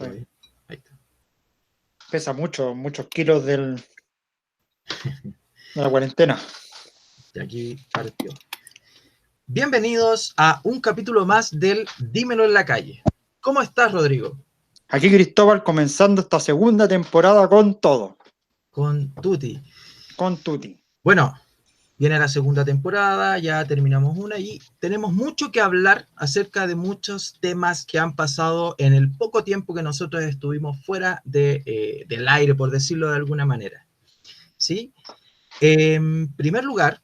Ahí está. Pesa muchos kilos de la cuarentena. Y aquí partió. Bienvenidos a un capítulo más del Dímelo en la Calle. ¿Cómo estás, Rodrigo? Aquí Cristóbal comenzando esta segunda temporada con todo. Con Tuti. Con Tuti. Bueno, viene la segunda temporada, ya terminamos una y tenemos mucho que hablar acerca de muchos temas que han pasado en el poco tiempo que nosotros estuvimos fuera del aire, por decirlo de alguna manera. ¿Sí? En primer lugar,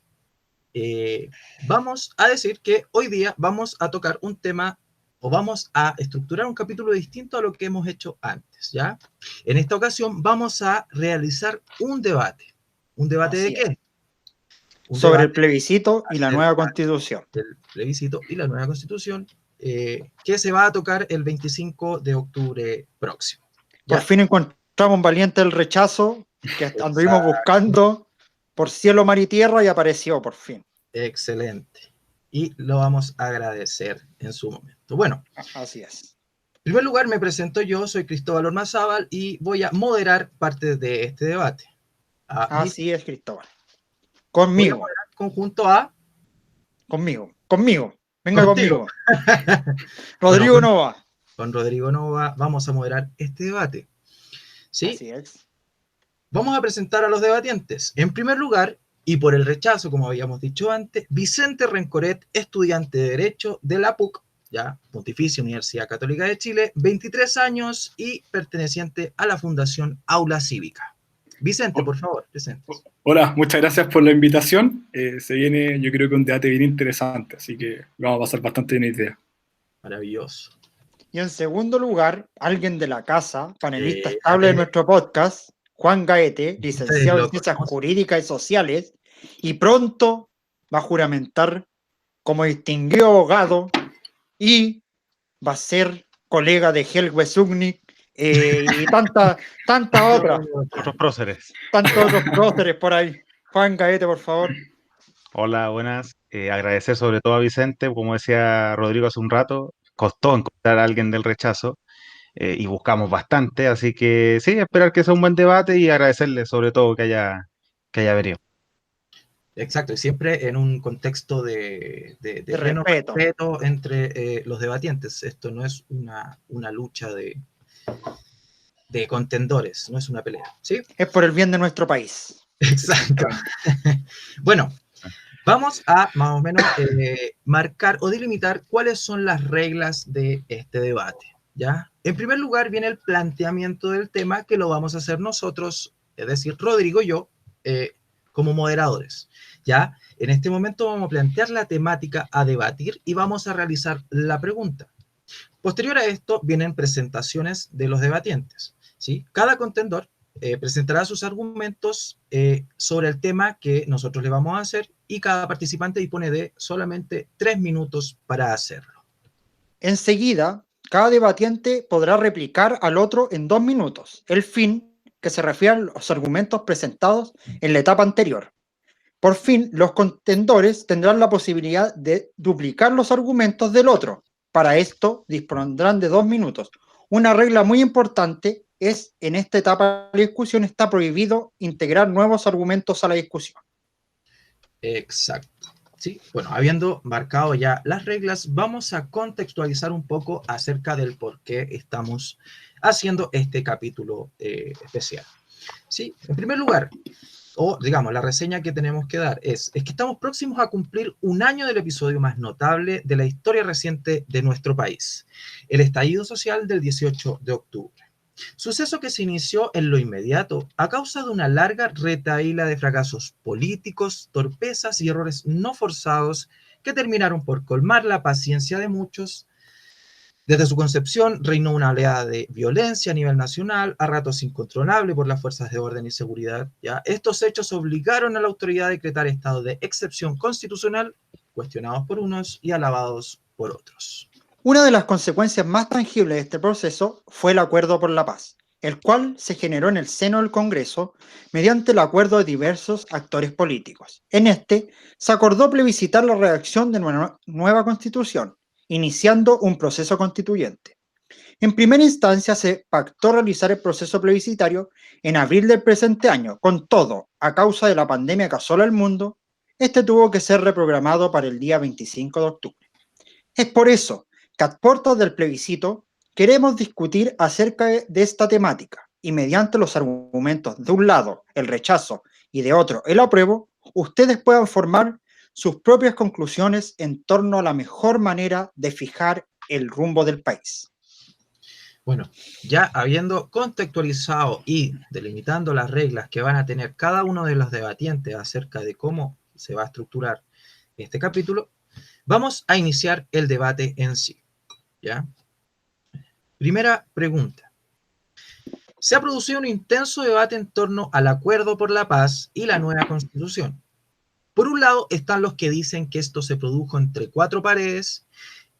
vamos a decir que hoy día vamos a tocar un tema o vamos a estructurar un capítulo distinto a lo que hemos hecho antes, ¿ya? En esta ocasión vamos a realizar un debate. ¿Un debate de qué? Sobre el plebiscito y la nueva constitución. El plebiscito y la nueva constitución, que se va a tocar el 25 de octubre próximo. ¿Ya? Por fin encontramos un valiente del rechazo que anduvimos buscando por cielo, mar y tierra y apareció por fin. Excelente. Y lo vamos a agradecer en su momento. Bueno. Así es. En primer lugar, me presento yo, soy Cristóbal Ormazábal y voy a moderar parte de este debate. Así es, Cristóbal. Conmigo. Voy a moderar conjunto a... Conmigo. Venga conmigo. Rodrigo Nova. Con Rodrigo Nova vamos a moderar este debate. ¿Sí? Así es. Vamos a presentar a los debatientes. En primer lugar, y por el rechazo, como habíamos dicho antes, Vicente Rencoret, estudiante de Derecho de la PUC, ya, Pontificia Universidad Católica de Chile, 23 años y perteneciente a la Fundación Aula Cívica. Vicente, por favor, presente. Hola, muchas gracias por la invitación. Se viene, yo creo que un debate bien interesante, así que vamos a pasar bastante bien idea. Maravilloso. Y en segundo lugar, alguien de la casa, panelista estable de nuestro podcast, Juan Gaete, licenciado en Ciencias Jurídicas y Sociales, y pronto va a juramentar como distinguido abogado y va a ser colega de Helge Zugnik y tantas otras. Otros próceres. Tantos otros próceres por ahí. Juan Gaete, por favor. Hola, buenas. Agradecer sobre todo a Vicente, como decía Rodrigo hace un rato, costó encontrar a alguien del rechazo y buscamos bastante, así que sí, esperar que sea un buen debate y agradecerle sobre todo que haya venido. Exacto, y siempre en un contexto de respeto entre los debatientes. Esto no es una lucha de contendores, no es una pelea, ¿sí? Es por el bien de nuestro país. Exacto. Bueno, vamos a más o menos marcar o delimitar cuáles son las reglas de este debate, ¿ya? En primer lugar viene el planteamiento del tema que lo vamos a hacer nosotros, es decir, Rodrigo y yo, como moderadores, ¿ya? En este momento vamos a plantear la temática a debatir y vamos a realizar la pregunta. Posterior a esto vienen presentaciones de los debatientes, ¿sí? Cada contendor presentará sus argumentos sobre el tema que nosotros le vamos a hacer y cada participante dispone de solamente 3 minutos para hacerlo. Enseguida, cada debatiente podrá replicar al otro en 2 minutos, el fin que se refiere a los argumentos presentados en la etapa anterior. Por fin, los contendores tendrán la posibilidad de duplicar los argumentos del otro. Para esto, dispondrán de 2 minutos. Una regla muy importante es, en esta etapa de la discusión, está prohibido integrar nuevos argumentos a la discusión. Exacto. Sí, bueno, habiendo marcado ya las reglas, vamos a contextualizar un poco acerca del por qué estamos haciendo este capítulo especial. Sí, en primer lugar, o digamos, la reseña que tenemos que dar es que estamos próximos a cumplir un año del episodio más notable de la historia reciente de nuestro país, el estallido social del 18 de octubre. Suceso que se inició en lo inmediato a causa de una larga retahíla de fracasos políticos, torpezas y errores no forzados que terminaron por colmar la paciencia de muchos. Desde su concepción reinó una oleada de violencia a nivel nacional, a ratos incontrolable por las fuerzas de orden y seguridad. ¿Ya? Estos hechos obligaron a la autoridad a decretar estado de excepción constitucional, cuestionados por unos y alabados por otros. Una de las consecuencias más tangibles de este proceso fue el Acuerdo por la Paz, el cual se generó en el seno del Congreso mediante el acuerdo de diversos actores políticos. En este, se acordó plebiscitar la redacción de una nueva Constitución, iniciando un proceso constituyente. En primera instancia, se pactó realizar el proceso plebiscitario en abril del presente año. Con todo, a causa de la pandemia que asola el mundo, este tuvo que ser reprogramado para el día 25 de octubre. Es por eso que a puertas del plebiscito queremos discutir acerca de esta temática y mediante los argumentos de un lado, el rechazo, y de otro, el apruebo, ustedes puedan formar sus propias conclusiones en torno a la mejor manera de fijar el rumbo del país. Bueno, ya habiendo contextualizado y delimitando las reglas que van a tener cada uno de los debatientes acerca de cómo se va a estructurar este capítulo, vamos a iniciar el debate en sí, ¿ya? Primera pregunta. Se ha producido un intenso debate en torno al Acuerdo por la Paz y la nueva Constitución. Por un lado están los que dicen que esto se produjo entre cuatro paredes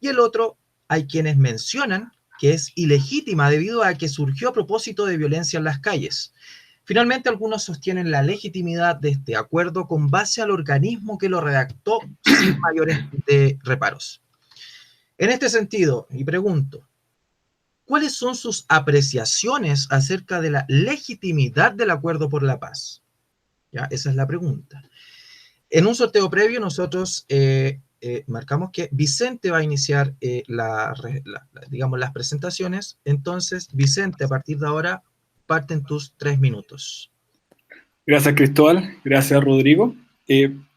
y el otro hay quienes mencionan que es ilegítima debido a que surgió a propósito de violencia en las calles. Finalmente, algunos sostienen la legitimidad de este acuerdo con base al organismo que lo redactó sin mayores reparos. En este sentido, y pregunto, ¿cuáles son sus apreciaciones acerca de la legitimidad del Acuerdo por la Paz? ¿Ya? Esa es la pregunta. En un sorteo previo nosotros marcamos que Vicente va a iniciar digamos, las presentaciones. Entonces, Vicente, a partir de ahora, parten tus 3 minutos. Gracias, Cristóbal. Gracias, Rodrigo.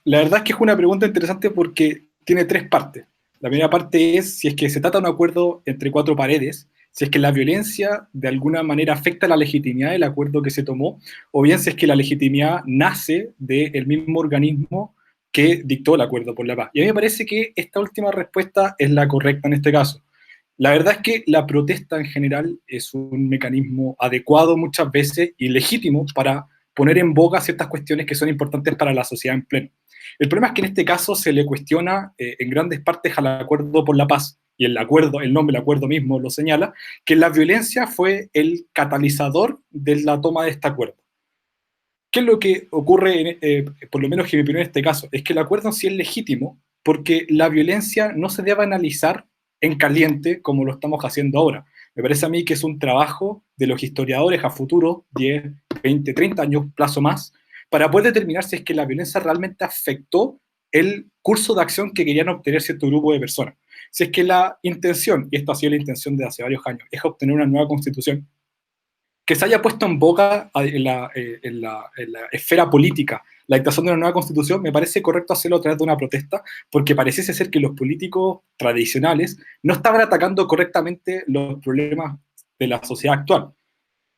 La verdad es que es una pregunta interesante porque tiene tres partes. La primera parte es si es que se trata de un acuerdo entre cuatro paredes, si es que la violencia de alguna manera afecta la legitimidad del acuerdo que se tomó, o bien si es que la legitimidad nace del mismo organismo que dictó el Acuerdo por la Paz. Y a mí me parece que esta última respuesta es la correcta en este caso. La verdad es que la protesta en general es un mecanismo adecuado muchas veces y legítimo para poner en boga ciertas cuestiones que son importantes para la sociedad en pleno. El problema es que en este caso se le cuestiona en grandes partes al Acuerdo por la Paz, y el nombre del acuerdo mismo lo señala, que la violencia fue el catalizador de la toma de este acuerdo. ¿Qué es lo que ocurre, por lo menos en mi opinión en este caso? Es que el acuerdo en sí es legítimo porque la violencia no se debe analizar en caliente como lo estamos haciendo ahora. Me parece a mí que es un trabajo de los historiadores a futuro, 10, 20, 30 años, plazo más, para poder determinar si es que la violencia realmente afectó el curso de acción que querían obtener cierto grupo de personas. Si es que la intención, y esto ha sido la intención de hace varios años, es obtener una nueva constitución, que se haya puesto en boga en la esfera política la dictación de una nueva constitución, me parece correcto hacerlo a través de una protesta, porque pareciese ser que los políticos tradicionales no estaban atacando correctamente los problemas de la sociedad actual.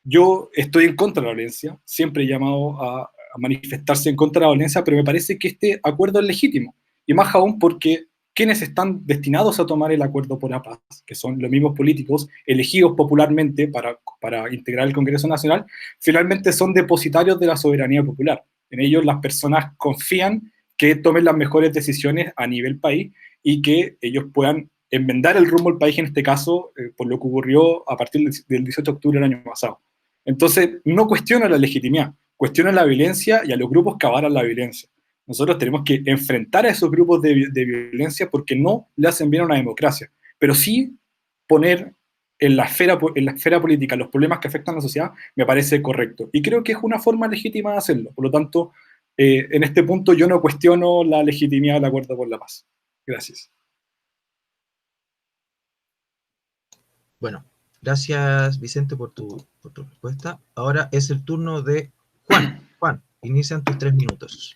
Yo estoy en contra de la violencia, siempre he llamado a manifestarse en contra de la violencia, pero me parece que este acuerdo es legítimo, y más aún porque quienes están destinados a tomar el Acuerdo por la Paz, que son los mismos políticos elegidos popularmente para integrar el Congreso Nacional, finalmente son depositarios de la soberanía popular. En ellos las personas confían que tomen las mejores decisiones a nivel país y que ellos puedan enmendar el rumbo del país, en este caso, por lo que ocurrió a partir del 18 de octubre del año pasado. Entonces, no cuestiona la legitimidad, cuestiona la violencia y a los grupos que avalan la violencia. Nosotros tenemos que enfrentar a esos grupos de violencia porque no le hacen bien a una democracia, pero sí poner en la esfera política los problemas que afectan a la sociedad me parece correcto. Y creo que es una forma legítima de hacerlo. Por lo tanto, en este punto yo no cuestiono la legitimidad del Acuerdo por la Paz. Gracias. Bueno, gracias Vicente por tu respuesta. Ahora es el turno de Juan. Juan, inician tus 3 minutos.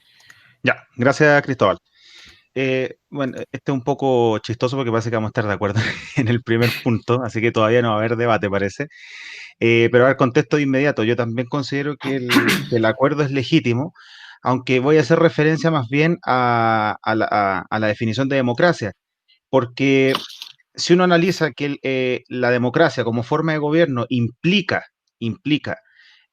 Ya, gracias Cristóbal. Bueno, este es un poco chistoso porque parece que vamos a estar de acuerdo en el primer punto, así que todavía no va a haber debate, parece. Pero a ver, contesto de inmediato. Yo también considero que el acuerdo es legítimo, aunque voy a hacer referencia más bien a la definición de democracia, porque si uno analiza que la democracia como forma de gobierno implica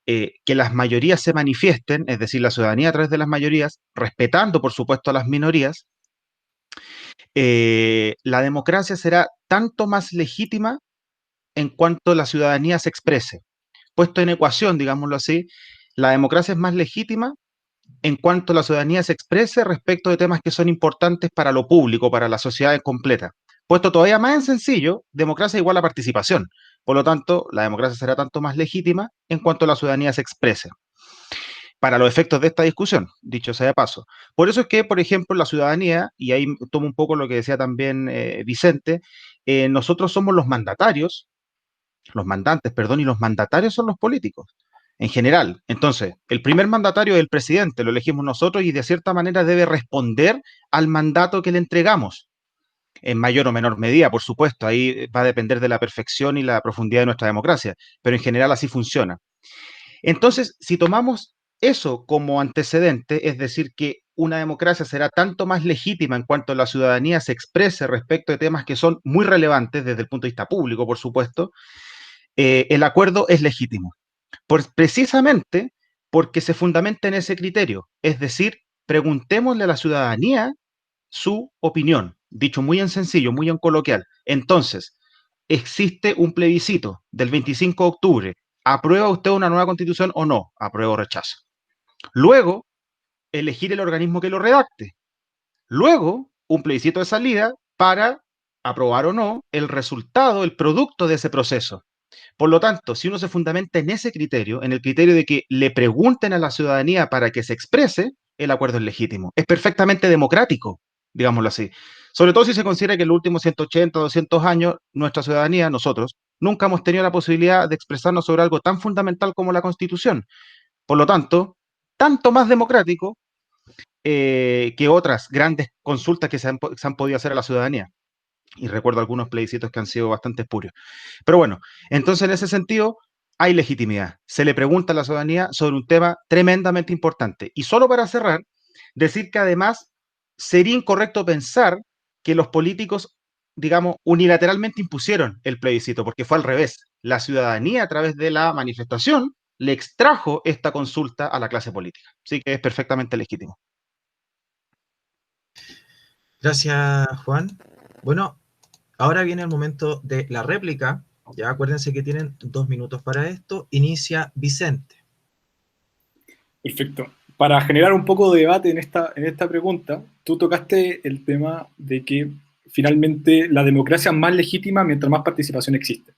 que las mayorías se manifiesten, es decir, la ciudadanía a través de las mayorías, respetando, por supuesto, a las minorías, la democracia será tanto más legítima en cuanto la ciudadanía se exprese. Puesto en ecuación, digámoslo así, la democracia es más legítima en cuanto la ciudadanía se exprese respecto de temas que son importantes para lo público, para la sociedad completa. Puesto todavía más en sencillo, democracia igual a participación. Por lo tanto, la democracia será tanto más legítima en cuanto la ciudadanía se exprese para los efectos de esta discusión, dicho sea de paso. Por eso es que, por ejemplo, la ciudadanía, y ahí tomo un poco lo que decía también Vicente, nosotros somos los mandatarios, los mandantes, perdón, y los mandatarios son los políticos, en general. Entonces, el primer mandatario es el presidente, lo elegimos nosotros y de cierta manera debe responder al mandato que le entregamos. En mayor o menor medida, por supuesto, ahí va a depender de la perfección y la profundidad de nuestra democracia, pero en general así funciona. Entonces, si tomamos eso como antecedente, es decir, que una democracia será tanto más legítima en cuanto la ciudadanía se exprese respecto de temas que son muy relevantes desde el punto de vista público, por supuesto, el acuerdo es legítimo. Precisamente porque se fundamenta en ese criterio, es decir, preguntémosle a la ciudadanía su opinión, dicho muy en sencillo, muy en coloquial. Entonces, existe un plebiscito del 25 de octubre. ¿Aprueba usted una nueva constitución o no? Apruebo o rechazo. Luego, elegir el organismo que lo redacte. Luego, un plebiscito de salida para aprobar o no el resultado, el producto de ese proceso. Por lo tanto, si uno se fundamenta en ese criterio, en el criterio de que le pregunten a la ciudadanía para que se exprese, el acuerdo es legítimo. Es perfectamente democrático, digámoslo así. Sobre todo si se considera que en los últimos 180, 200 años, nuestra ciudadanía, nosotros, nunca hemos tenido la posibilidad de expresarnos sobre algo tan fundamental como la Constitución. Por lo tanto más democrático que otras grandes consultas que se han podido hacer a la ciudadanía. Y recuerdo algunos plebiscitos que han sido bastante espurios. Pero bueno, entonces en ese sentido hay legitimidad. Se le pregunta a la ciudadanía sobre un tema tremendamente importante. Y solo para cerrar, decir que además sería incorrecto pensar que los políticos, digamos, unilateralmente impusieron el plebiscito, porque fue al revés. La ciudadanía, a través de la manifestación, le extrajo esta consulta a la clase política. Así que es perfectamente legítimo. Gracias, Juan. Bueno, ahora viene el momento de la réplica. Ya acuérdense que tienen 2 minutos para esto. Inicia Vicente. Perfecto. Para generar un poco de debate en esta pregunta, tú tocaste el tema de que finalmente la democracia es más legítima mientras más participación existe.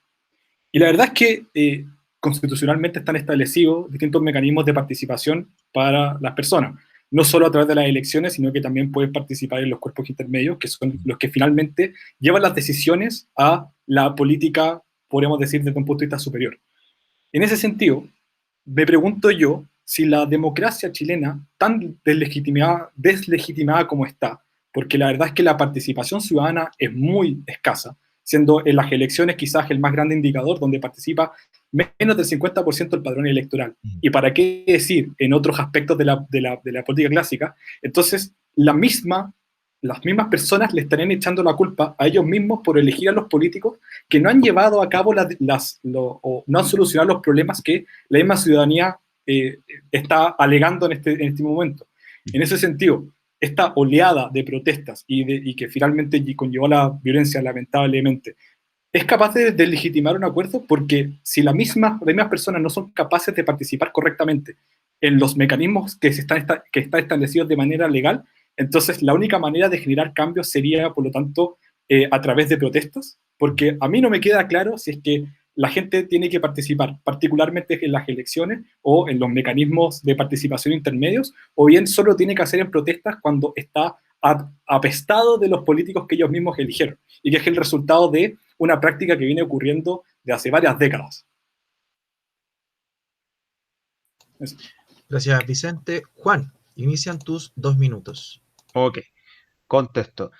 Y la verdad es que constitucionalmente están establecidos distintos mecanismos de participación para las personas. No solo a través de las elecciones, sino que también puedes participar en los cuerpos intermedios, que son los que finalmente llevan las decisiones a la política, podríamos decir, desde un punto de vista superior. En ese sentido, me pregunto yo si la democracia chilena, tan deslegitimada como está, porque la verdad es que la participación ciudadana es muy escasa, siendo en las elecciones quizás el más grande indicador donde participa menos del 50% del padrón electoral. Y para qué decir en otros aspectos de la política clásica, entonces las mismas personas le estarían echando la culpa a ellos mismos por elegir a los políticos que no han llevado a cabo o no han solucionado los problemas que la misma ciudadanía está alegando en este momento. En ese sentido, esta oleada de protestas y que finalmente conllevó a la violencia, lamentablemente, es capaz de deslegitimar un acuerdo, porque si las mismas personas no son capaces de participar correctamente en los mecanismos que están establecidos de manera legal, entonces la única manera de generar cambios sería, por lo tanto, a través de protestas, porque a mí no me queda claro si es que la gente tiene que participar, particularmente en las elecciones o en los mecanismos de participación intermedios, o bien solo tiene que hacer en protestas cuando está apestado de los políticos que ellos mismos eligieron, y que es el resultado de una práctica que viene ocurriendo de hace varias décadas. Eso. Gracias, Vicente. Juan, inician tus 2 minutos. Ok, contesto.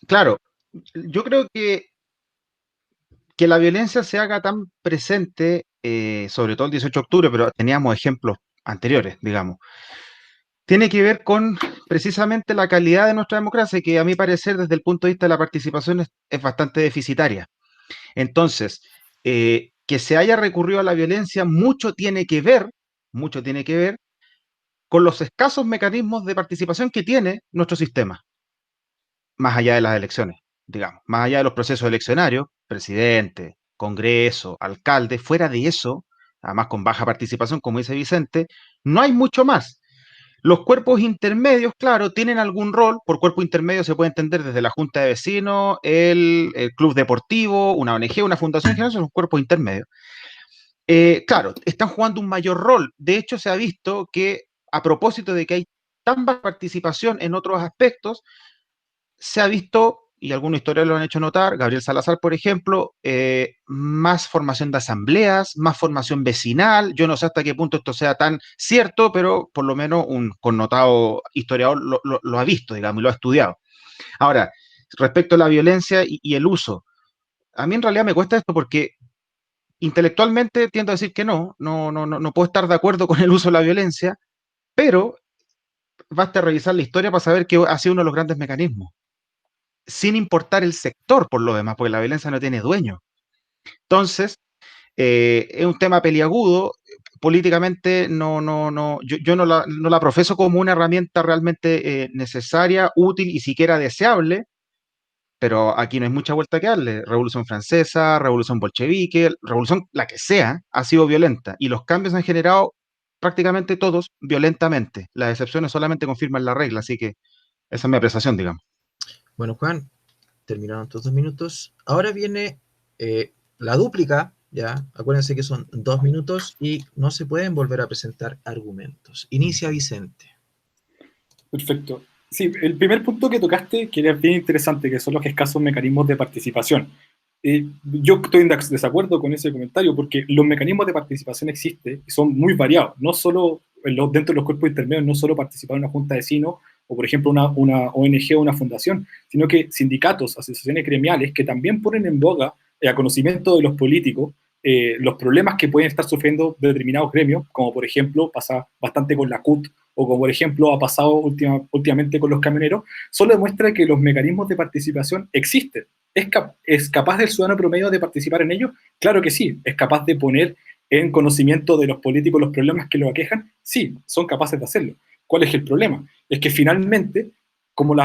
Claro, yo creo que la violencia se haga tan presente, sobre todo el 18 de octubre, pero teníamos ejemplos anteriores, digamos, tiene que ver con precisamente la calidad de nuestra democracia, que a mi parecer, desde el punto de vista de la participación, es bastante deficitaria. Entonces, que se haya recurrido a la violencia, mucho tiene que ver con los escasos mecanismos de participación que tiene nuestro sistema, más allá de las elecciones, digamos, más allá de los procesos eleccionarios, presidente, congreso, alcalde, fuera de eso, además con baja participación, como dice Vicente, no hay mucho más. Los cuerpos intermedios, claro, tienen algún rol. Por cuerpo intermedio se puede entender desde la junta de vecinos, el club deportivo, una ONG, una fundación, en general son los cuerpos intermedios. Claro, están jugando un mayor rol. De hecho, se ha visto que a propósito de que hay tan baja participación en otros aspectos, se ha visto, y algunos historiadores lo han hecho notar, Gabriel Salazar, por ejemplo, más formación de asambleas, más formación vecinal. Yo no sé hasta qué punto esto sea tan cierto, pero por lo menos un connotado historiador lo ha visto, digamos, y lo ha estudiado. Ahora, respecto a la violencia y el uso, a mí en realidad me cuesta esto porque intelectualmente tiendo a decir que no puedo estar de acuerdo con el uso de la violencia, pero basta revisar la historia para saber que ha sido uno de los grandes mecanismos, sin importar el sector por lo demás, porque la violencia no tiene dueño. Entonces, es un tema peliagudo, políticamente yo no la profeso como una herramienta realmente necesaria, útil y siquiera deseable, pero aquí no hay mucha vuelta que darle. Revolución Francesa, Revolución Bolchevique, Revolución la que sea, ha sido violenta y los cambios han generado prácticamente todos violentamente. Las excepciones solamente confirman la regla, así que esa es mi apreciación, digamos. Bueno, Juan, terminaron tus 2 minutos. Ahora viene la dúplica, ¿ya? Acuérdense que son 2 minutos y no se pueden volver a presentar argumentos. Inicia Vicente. Perfecto. Sí, el primer punto que tocaste, que era bien interesante, que son los escasos mecanismos de participación. Yo estoy en desacuerdo con ese comentario porque los mecanismos de participación existen y son muy variados. No solo dentro de los cuerpos intermedios, no solo participar en una junta de vecinos o, por ejemplo, una ONG o una fundación, sino que sindicatos, asociaciones gremiales que también ponen en boga, a conocimiento de los políticos, los problemas que pueden estar sufriendo determinados gremios, como por ejemplo pasa bastante con la CUT, o como por ejemplo ha pasado últimamente con los camioneros, solo demuestra que los mecanismos de participación existen. ¿Es capaz del ciudadano promedio de participar en ellos? Claro que sí. ¿Es capaz de poner en conocimiento de los políticos los problemas que lo aquejan? Sí, son capaces de hacerlo. ¿Cuál es el problema? Es que finalmente, como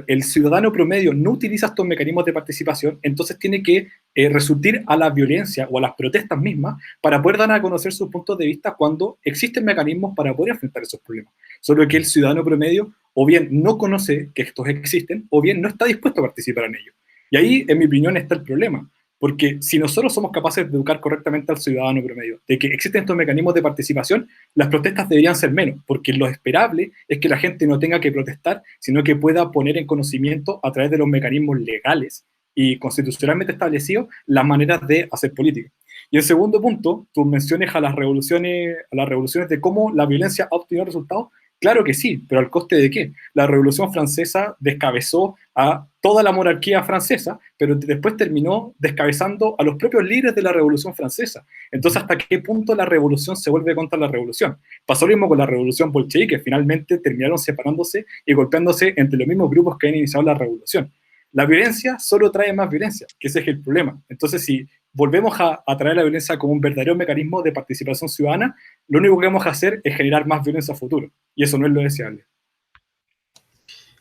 el ciudadano promedio no utiliza estos mecanismos de participación, entonces tiene que resurgir a la violencia o a las protestas mismas para poder dar a conocer sus puntos de vista cuando existen mecanismos para poder enfrentar esos problemas. Solo que el ciudadano promedio o bien no conoce que estos existen o bien no está dispuesto a participar en ellos. Y ahí, en mi opinión, está el problema. Porque si nosotros somos capaces de educar correctamente al ciudadano promedio, de que existen estos mecanismos de participación, las protestas deberían ser menos, porque lo esperable es que la gente no tenga que protestar, sino que pueda poner en conocimiento a través de los mecanismos legales y constitucionalmente establecidos las maneras de hacer política. Y el segundo punto, tus menciones a las revoluciones de cómo la violencia ha obtenido resultados. Claro que sí, pero ¿al coste de qué? La Revolución Francesa descabezó a toda la monarquía francesa, pero después terminó descabezando a los propios líderes de la Revolución Francesa. Entonces, ¿hasta qué punto la revolución se vuelve contra la revolución? Pasó lo mismo con la Revolución Bolchevique, que finalmente terminaron separándose y golpeándose entre los mismos grupos que han iniciado la revolución. La violencia solo trae más violencia, que ese es el problema. Entonces, si volvemos a traer la violencia como un verdadero mecanismo de participación ciudadana, lo único que vamos a hacer es generar más violencia a futuro. Y eso no es lo deseable.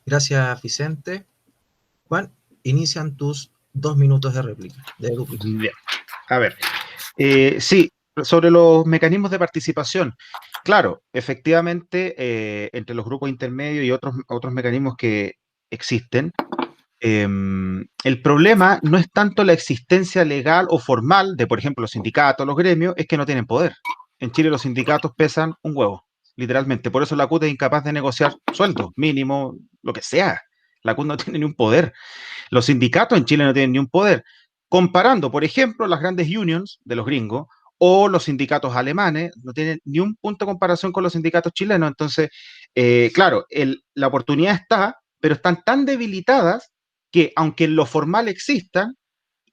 Gracias, Vicente. Juan, inician tus 2 minutos de réplica. Bien. A ver, sí, sobre los mecanismos de participación. Claro, efectivamente, entre los grupos intermedios y otros mecanismos que existen, el problema no es tanto la existencia legal o formal de, por ejemplo, los sindicatos, los gremios, es que no tienen poder. En Chile los sindicatos pesan un huevo, literalmente. Por eso la CUT es incapaz de negociar sueldos mínimo, lo que sea. La CUT no tiene ni un poder. Los sindicatos en Chile no tienen ni un poder. Comparando, por ejemplo, las grandes unions de los gringos o los sindicatos alemanes, no tienen ni un punto de comparación con los sindicatos chilenos. Entonces, claro, la oportunidad está, pero están tan debilitadas que aunque en lo formal existan,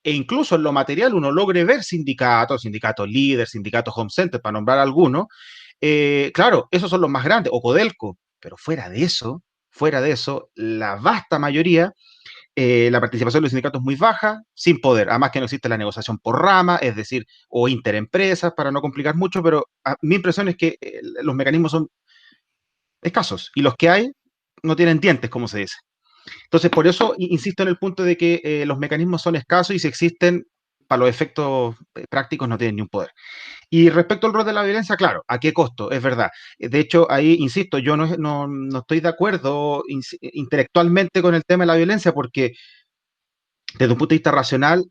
e incluso en lo material uno logre ver sindicatos líderes, sindicatos home center, para nombrar algunos, claro, esos son los más grandes, o Codelco, pero fuera de eso, la vasta mayoría, la participación de los sindicatos es muy baja, sin poder, además que no existe la negociación por rama, es decir, o interempresas, para no complicar mucho, pero mi impresión es que los mecanismos son escasos, y los que hay no tienen dientes, como se dice. Entonces, por eso insisto en el punto de que los mecanismos son escasos y si existen, para los efectos prácticos no tienen ni un poder. Y respecto al rol de la violencia, claro, ¿a qué costo? Es verdad. De hecho, ahí, insisto, yo no estoy de acuerdo intelectualmente con el tema de la violencia porque desde un punto de vista racional,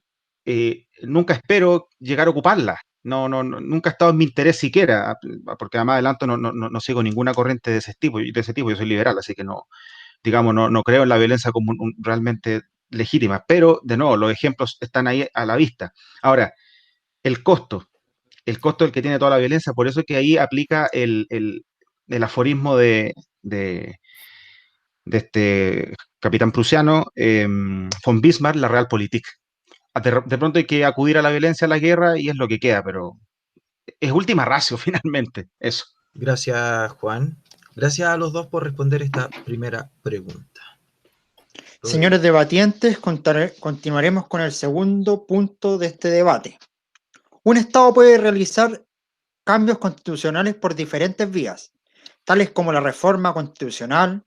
nunca espero llegar a ocuparla. Nunca ha estado en mi interés siquiera, porque además adelanto no sigo ninguna corriente de ese tipo, yo soy liberal, así que digamos, no creo en la violencia como realmente legítima, pero de nuevo, los ejemplos están ahí a la vista. Ahora, el costo del que tiene toda la violencia, por eso es que ahí aplica el aforismo de este capitán prusiano, von Bismarck, la Realpolitik. De pronto hay que acudir a la violencia, a la guerra, y es lo que queda, pero es última ratio finalmente, eso. Gracias, Juan. Gracias a los dos por responder esta primera pregunta. Señores debatientes, continuaremos con el segundo punto de este debate. Un Estado puede realizar cambios constitucionales por diferentes vías, tales como la reforma constitucional,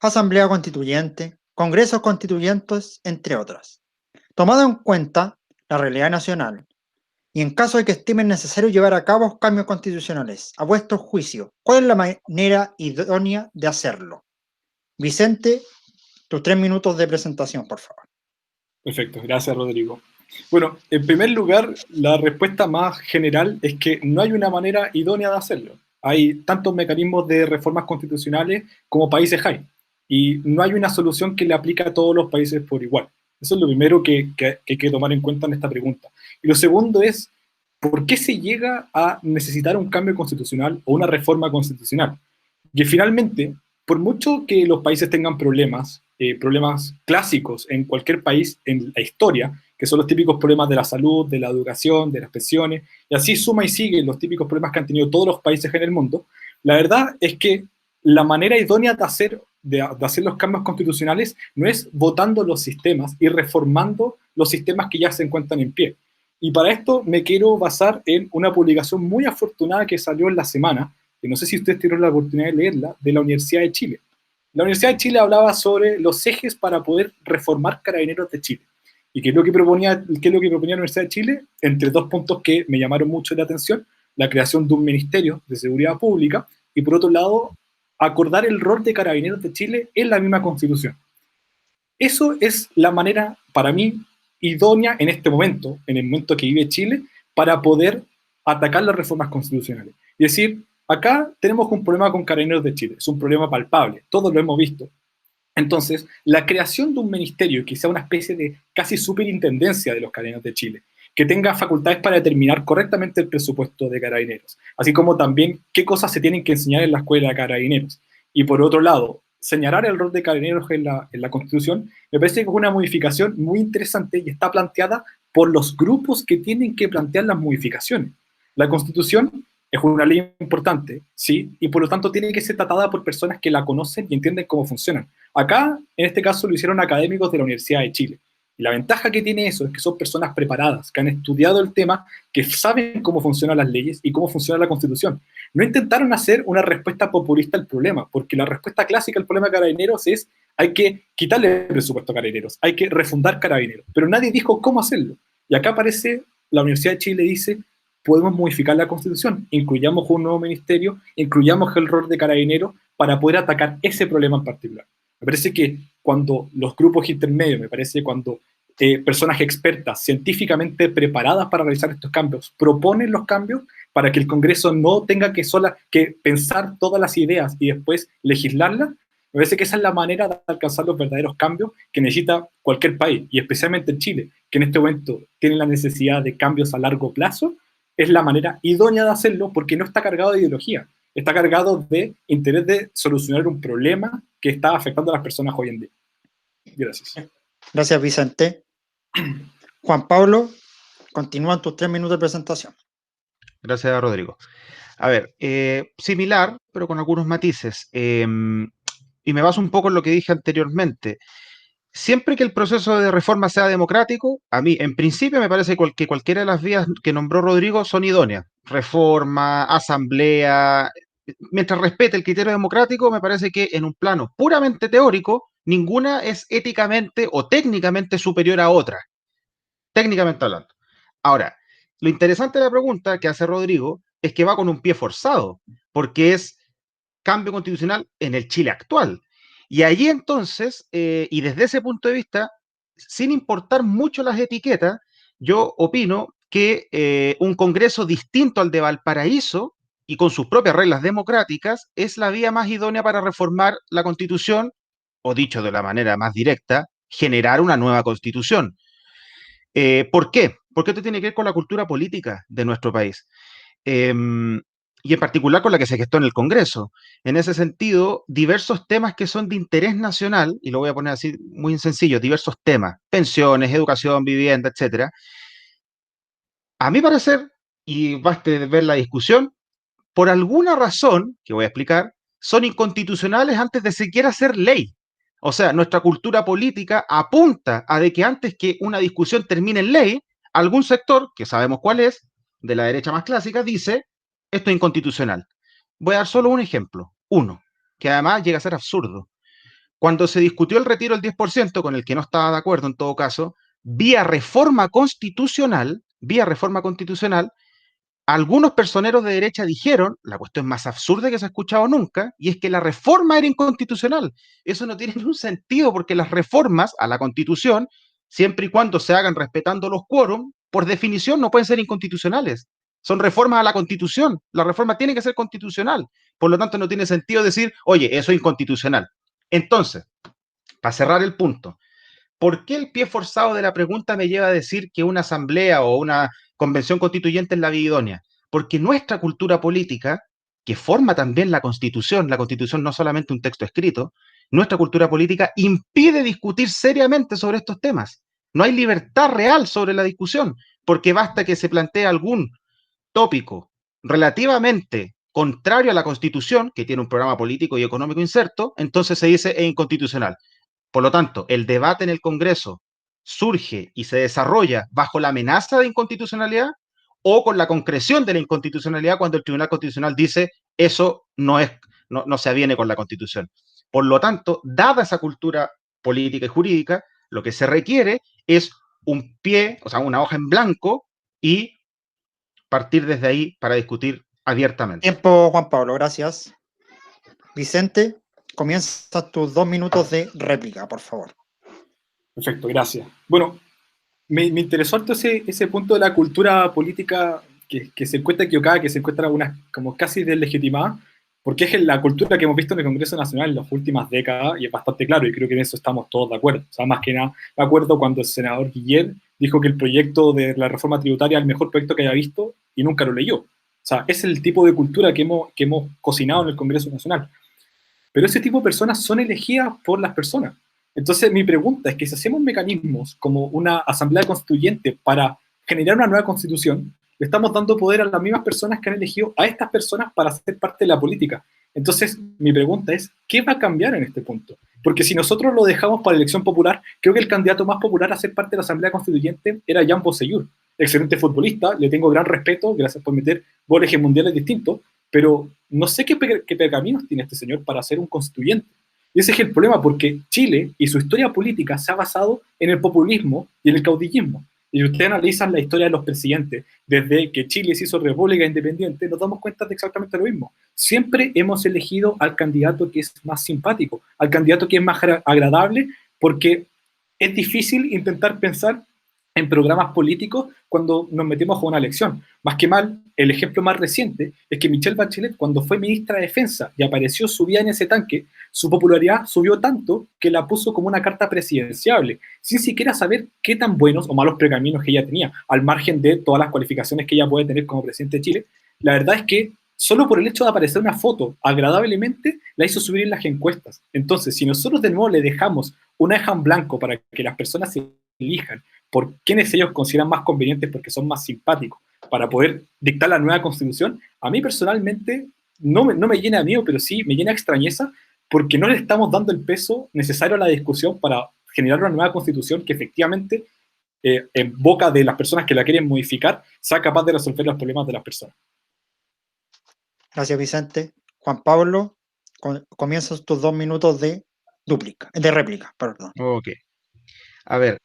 asamblea constituyente, congresos constituyentes, entre otras. Tomado en cuenta la realidad nacional, y en caso de que estimen necesario llevar a cabo cambios constitucionales, a vuestro juicio, ¿cuál es la manera idónea de hacerlo? Vicente, tus 3 minutos de presentación, por favor. Perfecto, gracias Rodrigo. Bueno, en primer lugar, la respuesta más general es que no hay una manera idónea de hacerlo. Hay tantos mecanismos de reformas constitucionales como países hay, y no hay una solución que le aplique a todos los países por igual. Eso es lo primero que hay que tomar en cuenta en esta pregunta. Y lo segundo es, ¿por qué se llega a necesitar un cambio constitucional o una reforma constitucional? Que finalmente, por mucho que los países tengan problemas clásicos en cualquier país en la historia, que son los típicos problemas de la salud, de la educación, de las pensiones, y así suma y sigue los típicos problemas que han tenido todos los países en el mundo, la verdad es que la manera idónea de hacer los cambios constitucionales no es votando los sistemas y reformando los sistemas que ya se encuentran en pie. Y para esto me quiero basar en una publicación muy afortunada que salió en la semana, que no sé si ustedes tuvieron la oportunidad de leerla, de la Universidad de Chile. La Universidad de Chile hablaba sobre los ejes para poder reformar Carabineros de Chile. ¿Y qué es lo que proponía la Universidad de Chile? Entre dos puntos que me llamaron mucho la atención: la creación de un Ministerio de Seguridad Pública y, por otro lado, acordar el rol de Carabineros de Chile en la misma Constitución. Eso es la manera, para mí, idónea en este momento, en el momento que vive Chile, para poder atacar las reformas constitucionales. Y decir, acá tenemos un problema con Carabineros de Chile, es un problema palpable, todos lo hemos visto. Entonces, la creación de un ministerio que sea una especie de casi superintendencia de los Carabineros de Chile, que tenga facultades para determinar correctamente el presupuesto de Carabineros, así como también qué cosas se tienen que enseñar en la escuela de Carabineros. Y por otro lado, señalar el rol de Carabineros en la Constitución, me parece que es una modificación muy interesante y está planteada por los grupos que tienen que plantear las modificaciones. La Constitución es una ley importante, sí, y por lo tanto tiene que ser tratada por personas que la conocen y entienden cómo funcionan. Acá, en este caso, lo hicieron académicos de la Universidad de Chile. Y la ventaja que tiene eso es que son personas preparadas, que han estudiado el tema, que saben cómo funcionan las leyes y cómo funciona la Constitución. No intentaron hacer una respuesta populista al problema, porque la respuesta clásica al problema de Carabineros es: hay que quitarle el presupuesto a Carabineros, hay que refundar Carabineros. Pero nadie dijo cómo hacerlo. Y acá aparece, la Universidad de Chile dice: podemos modificar la Constitución, incluyamos un nuevo ministerio, incluyamos el rol de Carabineros para poder atacar ese problema en particular. Me parece que cuando los grupos intermedios, cuando personas expertas, científicamente preparadas para realizar estos cambios, proponen los cambios para que el Congreso no tenga que pensar todas las ideas y después legislarlas, me parece que esa es la manera de alcanzar los verdaderos cambios que necesita cualquier país, y especialmente en Chile, que en este momento tiene la necesidad de cambios a largo plazo. Es la manera idónea de hacerlo porque no está cargado de ideología, está cargado de interés de solucionar un problema que está afectando a las personas hoy en día. Gracias. Gracias, Vicente. Juan Pablo, continúan tus 3 minutos de presentación. Gracias, Rodrigo. A ver, similar, pero con algunos matices. Y me baso un poco en lo que dije anteriormente. Siempre que el proceso de reforma sea democrático, a mí, en principio, me parece que cualquiera de las vías que nombró Rodrigo son idóneas. Reforma, asamblea, mientras respete el criterio democrático, me parece que en un plano puramente teórico, ninguna es éticamente o técnicamente superior a otra, técnicamente hablando. Ahora, lo interesante de la pregunta que hace Rodrigo es que va con un pie forzado, porque es cambio constitucional en el Chile actual. Y allí entonces, y desde ese punto de vista, sin importar mucho las etiquetas, yo opino que un Congreso distinto al de Valparaíso y con sus propias reglas democráticas es la vía más idónea para reformar la Constitución, o dicho de la manera más directa, generar una nueva Constitución. ¿Por qué? Porque esto tiene que ver con la cultura política de nuestro país. Y en particular con la que se gestó en el Congreso. En ese sentido, diversos temas que son de interés nacional, y lo voy a poner así muy sencillo, diversos temas, pensiones, educación, vivienda, etcétera. A mi parecer, y baste ver la discusión, por alguna razón, que voy a explicar, son inconstitucionales antes de siquiera ser ley. O sea, nuestra cultura política apunta a de que antes que una discusión termine en ley, algún sector, que sabemos cuál es, de la derecha más clásica, dice, esto es inconstitucional. Voy a dar solo un ejemplo, uno, que además llega a ser absurdo. Cuando se discutió el retiro del 10%, con el que no estaba de acuerdo en todo caso, vía reforma constitucional, algunos personeros de derecha dijeron, la cuestión más absurda que se ha escuchado nunca, y es que la reforma era inconstitucional. Eso no tiene ningún sentido porque las reformas a la Constitución, siempre y cuando se hagan respetando los quórum, por definición no pueden ser inconstitucionales. Son reformas a la Constitución. La reforma tiene que ser constitucional. Por lo tanto, no tiene sentido decir, oye, eso es inconstitucional. Entonces, para cerrar el punto, ¿por qué el pie forzado de la pregunta me lleva a decir que una asamblea o una convención constituyente es la vía idónea? Porque nuestra cultura política, que forma también la constitución no es solamente un texto escrito, nuestra cultura política impide discutir seriamente sobre estos temas. No hay libertad real sobre la discusión, porque basta que se plantee algún tópico relativamente contrario a la constitución, que tiene un programa político y económico inserto, entonces se dice es inconstitucional. Por lo tanto, el debate en el Congreso surge y se desarrolla bajo la amenaza de inconstitucionalidad o con la concreción de la inconstitucionalidad cuando el Tribunal Constitucional dice eso no se aviene con la Constitución. Por lo tanto, dada esa cultura política y jurídica, lo que se requiere es un pie, o sea, una hoja en blanco y partir desde ahí para discutir abiertamente. Tiempo, Juan Pablo, gracias. Vicente, comienza tus 2 minutos de réplica, por favor. Perfecto, gracias. Bueno, me interesó harto ese punto de la cultura política que se encuentra equivocada, que se encuentra como casi deslegitimada, porque es la cultura que hemos visto en el Congreso Nacional en las últimas décadas y es bastante claro, y creo que en eso estamos todos de acuerdo. O sea, más que nada, me acuerdo cuando el senador Guillermo dijo que el proyecto de la reforma tributaria es el mejor proyecto que haya visto y nunca lo leyó. O sea, es el tipo de cultura que hemos cocinado en el Congreso Nacional. Pero ese tipo de personas son elegidas por las personas. Entonces, mi pregunta es que si hacemos mecanismos como una asamblea constituyente para generar una nueva constitución, le estamos dando poder a las mismas personas que han elegido a estas personas para ser parte de la política. Entonces, mi pregunta es, ¿qué va a cambiar en este punto? Porque si nosotros lo dejamos para la elección popular, creo que el candidato más popular a ser parte de la asamblea constituyente era Jan Bosellur, excelente futbolista, le tengo gran respeto, gracias por meter goles en mundiales distintos, pero no sé qué pergaminos tiene este señor para ser un constituyente. Y ese es el problema, porque Chile y su historia política se ha basado en el populismo y en el caudillismo. Y si ustedes analizan la historia de los presidentes, desde que Chile se hizo república independiente, nos damos cuenta de exactamente lo mismo. Siempre hemos elegido al candidato que es más simpático, al candidato que es más agradable, porque es difícil intentar pensar en programas políticos cuando nos metemos con una elección. Más que mal, el ejemplo más reciente es que Michelle Bachelet, cuando fue ministra de Defensa y apareció subida en ese tanque, su popularidad subió tanto que la puso como una carta presidenciable, sin siquiera saber qué tan buenos o malos pergaminos que ella tenía, al margen de todas las cualificaciones que ella puede tener como presidente de Chile. La verdad es que solo por el hecho de aparecer una foto agradablemente, la hizo subir en las encuestas. Entonces, si nosotros de nuevo le dejamos una hoja en blanco para que las personas se elijan por quienes ellos consideran más convenientes porque son más simpáticos, para poder dictar la nueva constitución, a mí personalmente no me llena de miedo, pero sí me llena de extrañeza, porque no le estamos dando el peso necesario a la discusión para generar una nueva constitución que efectivamente, en boca de las personas que la quieren modificar, sea capaz de resolver los problemas de las personas. Gracias, Vicente. Juan Pablo, comienzas tus 2 minutos de réplica, perdón. Ok. A ver,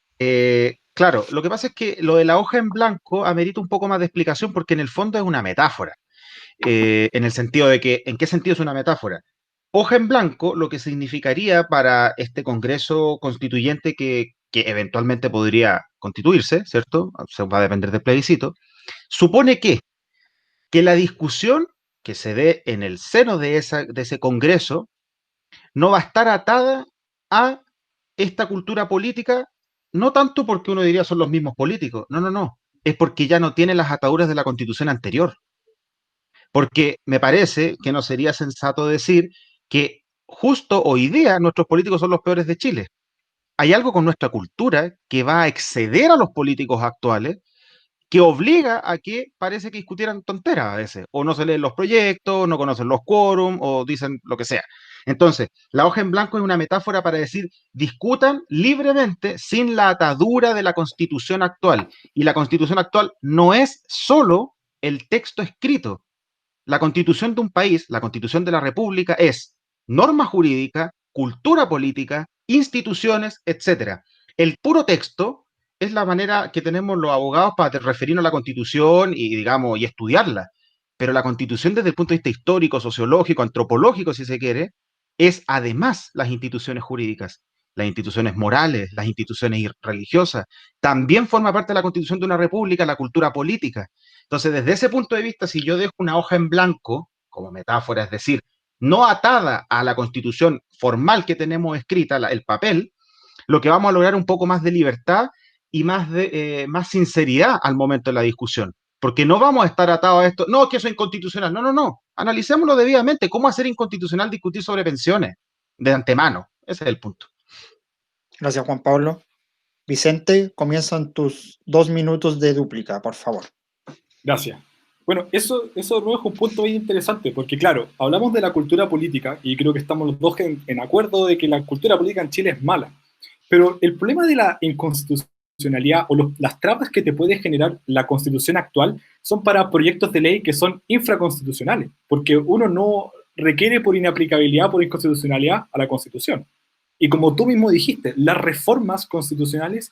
Claro, lo que pasa es que lo de la hoja en blanco amerita un poco más de explicación porque en el fondo es una metáfora. En el sentido de que, ¿en qué sentido es una metáfora? Hoja en blanco, lo que significaría para este Congreso Constituyente que eventualmente podría constituirse, ¿cierto? Se va a depender del plebiscito, supone que la discusión que se dé en el seno de ese Congreso no va a estar atada a esta cultura política, no tanto porque uno diría son los mismos políticos, no, no, no, es porque ya no tiene las ataduras de la Constitución anterior. Porque me parece que no sería sensato decir que justo hoy día nuestros políticos son los peores de Chile. Hay algo con nuestra cultura que va a exceder a los políticos actuales, que obliga a que parece que discutieran tonteras a veces, o no se leen los proyectos, no conocen los quórum, o dicen lo que sea. Entonces, la hoja en blanco es una metáfora para decir, discutan libremente sin la atadura de la Constitución actual. Y la Constitución actual no es solo el texto escrito. La Constitución de un país, la Constitución de la República, es norma jurídica, cultura política, instituciones, etc. El puro texto es la manera que tenemos los abogados para referirnos a la Constitución y, digamos, y estudiarla. Pero la Constitución desde el punto de vista histórico, sociológico, antropológico, si se quiere, es además las instituciones jurídicas, las instituciones morales, las instituciones religiosas. También forma parte de la Constitución de una república la cultura política. Entonces, desde ese punto de vista, si yo dejo una hoja en blanco, como metáfora, es decir, no atada a la Constitución formal que tenemos escrita, el papel, lo que vamos a lograr es un poco más de libertad y más sinceridad al momento de la discusión. Porque no vamos a estar atados a esto, no, que eso es inconstitucional. No, no, no. Analicémoslo debidamente. ¿Cómo hacer inconstitucional discutir sobre pensiones de antemano? Ese es el punto. Gracias, Juan Pablo. Vicente, comienzan tus 2 minutos de dúplica, por favor. Gracias. Bueno, eso no es un punto bien interesante, porque claro, hablamos de la cultura política y creo que estamos los dos en acuerdo de que la cultura política en Chile es mala. Pero el problema de la inconstitucionalidad o las trabas que te puede generar la constitución actual son para proyectos de ley que son infraconstitucionales, porque uno no requiere por inaplicabilidad, por inconstitucionalidad a la constitución. Y como tú mismo dijiste, las reformas constitucionales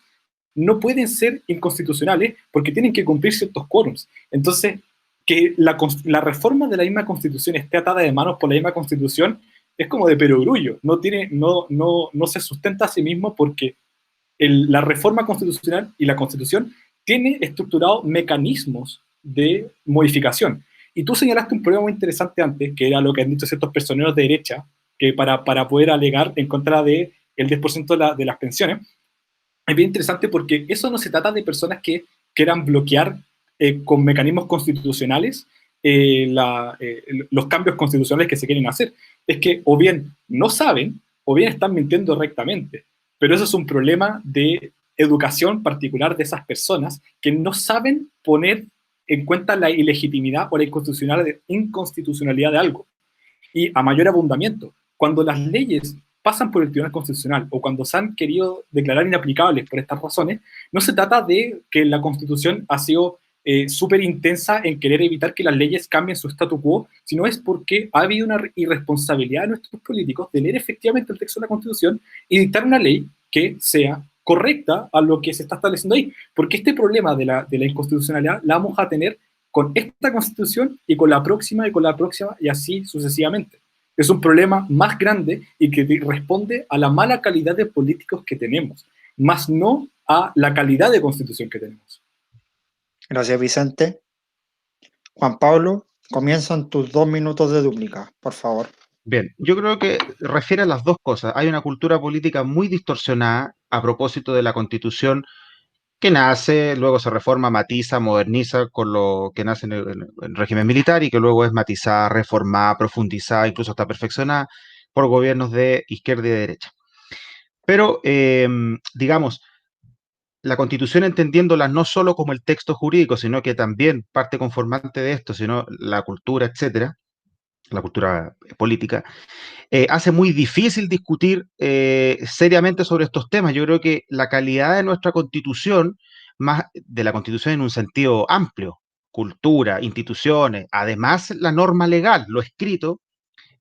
no pueden ser inconstitucionales porque tienen que cumplir ciertos quórums. Entonces, que la reforma de la misma constitución esté atada de manos por la misma constitución es como de perogrullo, no se sustenta a sí mismo porque la reforma constitucional y la constitución tiene estructurados mecanismos de modificación. Y tú señalaste un problema muy interesante antes, que era lo que han dicho ciertos personeros de derecha, que para poder alegar en contra del 10% de las pensiones, es bien interesante porque eso no se trata de personas que quieran bloquear con mecanismos constitucionales los cambios constitucionales que se quieren hacer. Es que o bien no saben o bien están mintiendo rectamente. Pero eso es un problema de educación particular de esas personas que no saben poner en cuenta la ilegitimidad o la inconstitucionalidad de algo. Y a mayor abundamiento, cuando las leyes pasan por el Tribunal Constitucional o cuando se han querido declarar inaplicables por estas razones, no se trata de que la Constitución ha sido súper intensa en querer evitar que las leyes cambien su statu quo, sino es porque ha habido una irresponsabilidad de nuestros políticos de leer efectivamente el texto de la Constitución y dictar una ley que sea correcta a lo que se está estableciendo ahí. Porque este problema de la inconstitucionalidad la vamos a tener con esta Constitución y con la próxima y así sucesivamente. Es un problema más grande y que responde a la mala calidad de políticos que tenemos, más no a la calidad de Constitución que tenemos. Gracias, Vicente. Juan Pablo, comienzan tus 2 minutos de dúplica, por favor. Bien, yo creo que refiere a las dos cosas. Hay una cultura política muy distorsionada a propósito de la Constitución que nace, luego se reforma, matiza, moderniza con lo que nace en el régimen militar y que luego es matizada, reformada, profundizada, incluso hasta perfeccionada por gobiernos de izquierda y de derecha. Pero, digamos, la Constitución entendiéndola no solo como el texto jurídico, sino que también parte conformante de esto, sino la cultura, etcétera, la cultura política, hace muy difícil discutir seriamente sobre estos temas. Yo creo que la calidad de nuestra Constitución, más de la Constitución en un sentido amplio, cultura, instituciones, además la norma legal, lo escrito,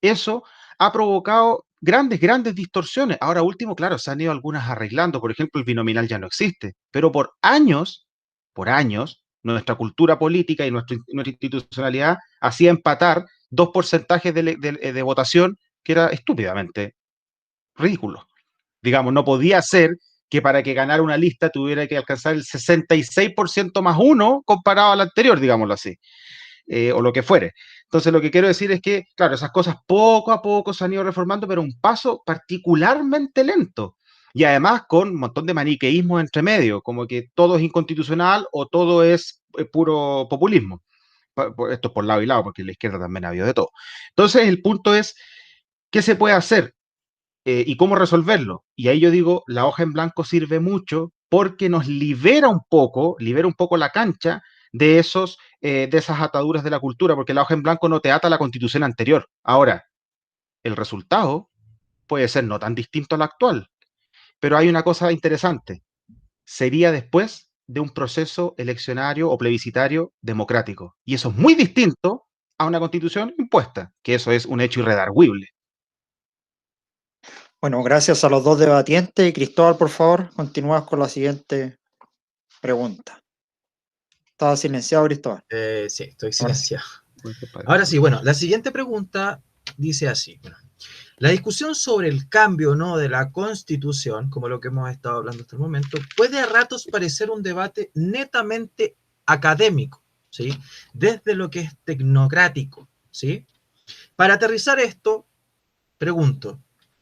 eso ha provocado grandes distorsiones. Ahora último, claro, se han ido algunas arreglando. Por ejemplo, el binominal ya no existe, pero por años, nuestra cultura política y nuestra institucionalidad hacía empatar 2 porcentajes de votación que era estúpidamente ridículo. Digamos, no podía ser que para que ganara una lista tuviera que alcanzar el 66% más uno comparado al anterior, digámoslo así, o lo que fuere. Entonces, lo que quiero decir es que, claro, esas cosas poco a poco se han ido reformando, pero un paso particularmente lento. Y además con un montón de maniqueísmo entre medio, como que todo es inconstitucional o todo es puro populismo. Esto es por lado y lado, porque en la izquierda también ha habido de todo. Entonces, el punto es, ¿qué se puede hacer? Y cómo resolverlo. Y ahí yo digo, la hoja en blanco sirve mucho porque nos libera un poco la cancha de esas ataduras de la cultura, porque la hoja en blanco no te ata a la constitución anterior. Ahora, el resultado puede ser no tan distinto al actual, pero hay una cosa interesante. Sería después de un proceso eleccionario o plebiscitario democrático. Y eso es muy distinto a una constitución impuesta, que eso es un hecho irredarguible. Bueno, gracias a los dos debatientes. Cristóbal, por favor, continúas con la siguiente pregunta. Estaba silenciado, Cristóbal. Sí, estoy Ahora sí. silenciado. Ahora sí, bueno, la siguiente pregunta dice así. Bueno, la discusión sobre el cambio, ¿no?, de la Constitución, como lo que hemos estado hablando hasta el momento, puede a ratos parecer un debate netamente académico, ¿sí? Desde lo que es tecnocrático, ¿sí? Para aterrizar esto, pregunto,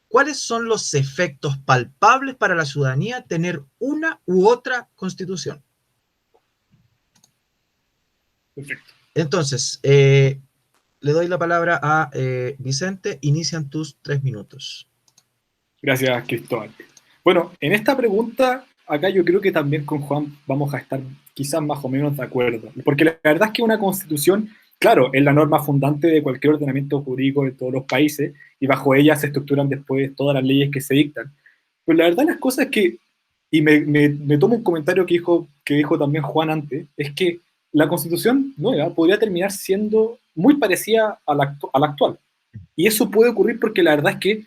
¿cuáles son los efectos palpables para la ciudadanía tener una u otra Constitución? Perfecto. Entonces, le doy la palabra a Vicente. Inician tus 3 minutos. Gracias, Cristóbal. Bueno, en esta pregunta, acá yo creo que también con Juan vamos a estar quizás más o menos de acuerdo. Porque la verdad es que una constitución, claro, es la norma fundante de cualquier ordenamiento jurídico de todos los países y bajo ella se estructuran después todas las leyes que se dictan. Pero la verdad las cosas es que, y me tomo un comentario que dijo también Juan antes, es que la constitución nueva podría terminar siendo muy parecida a la actual. Y eso puede ocurrir porque la verdad es que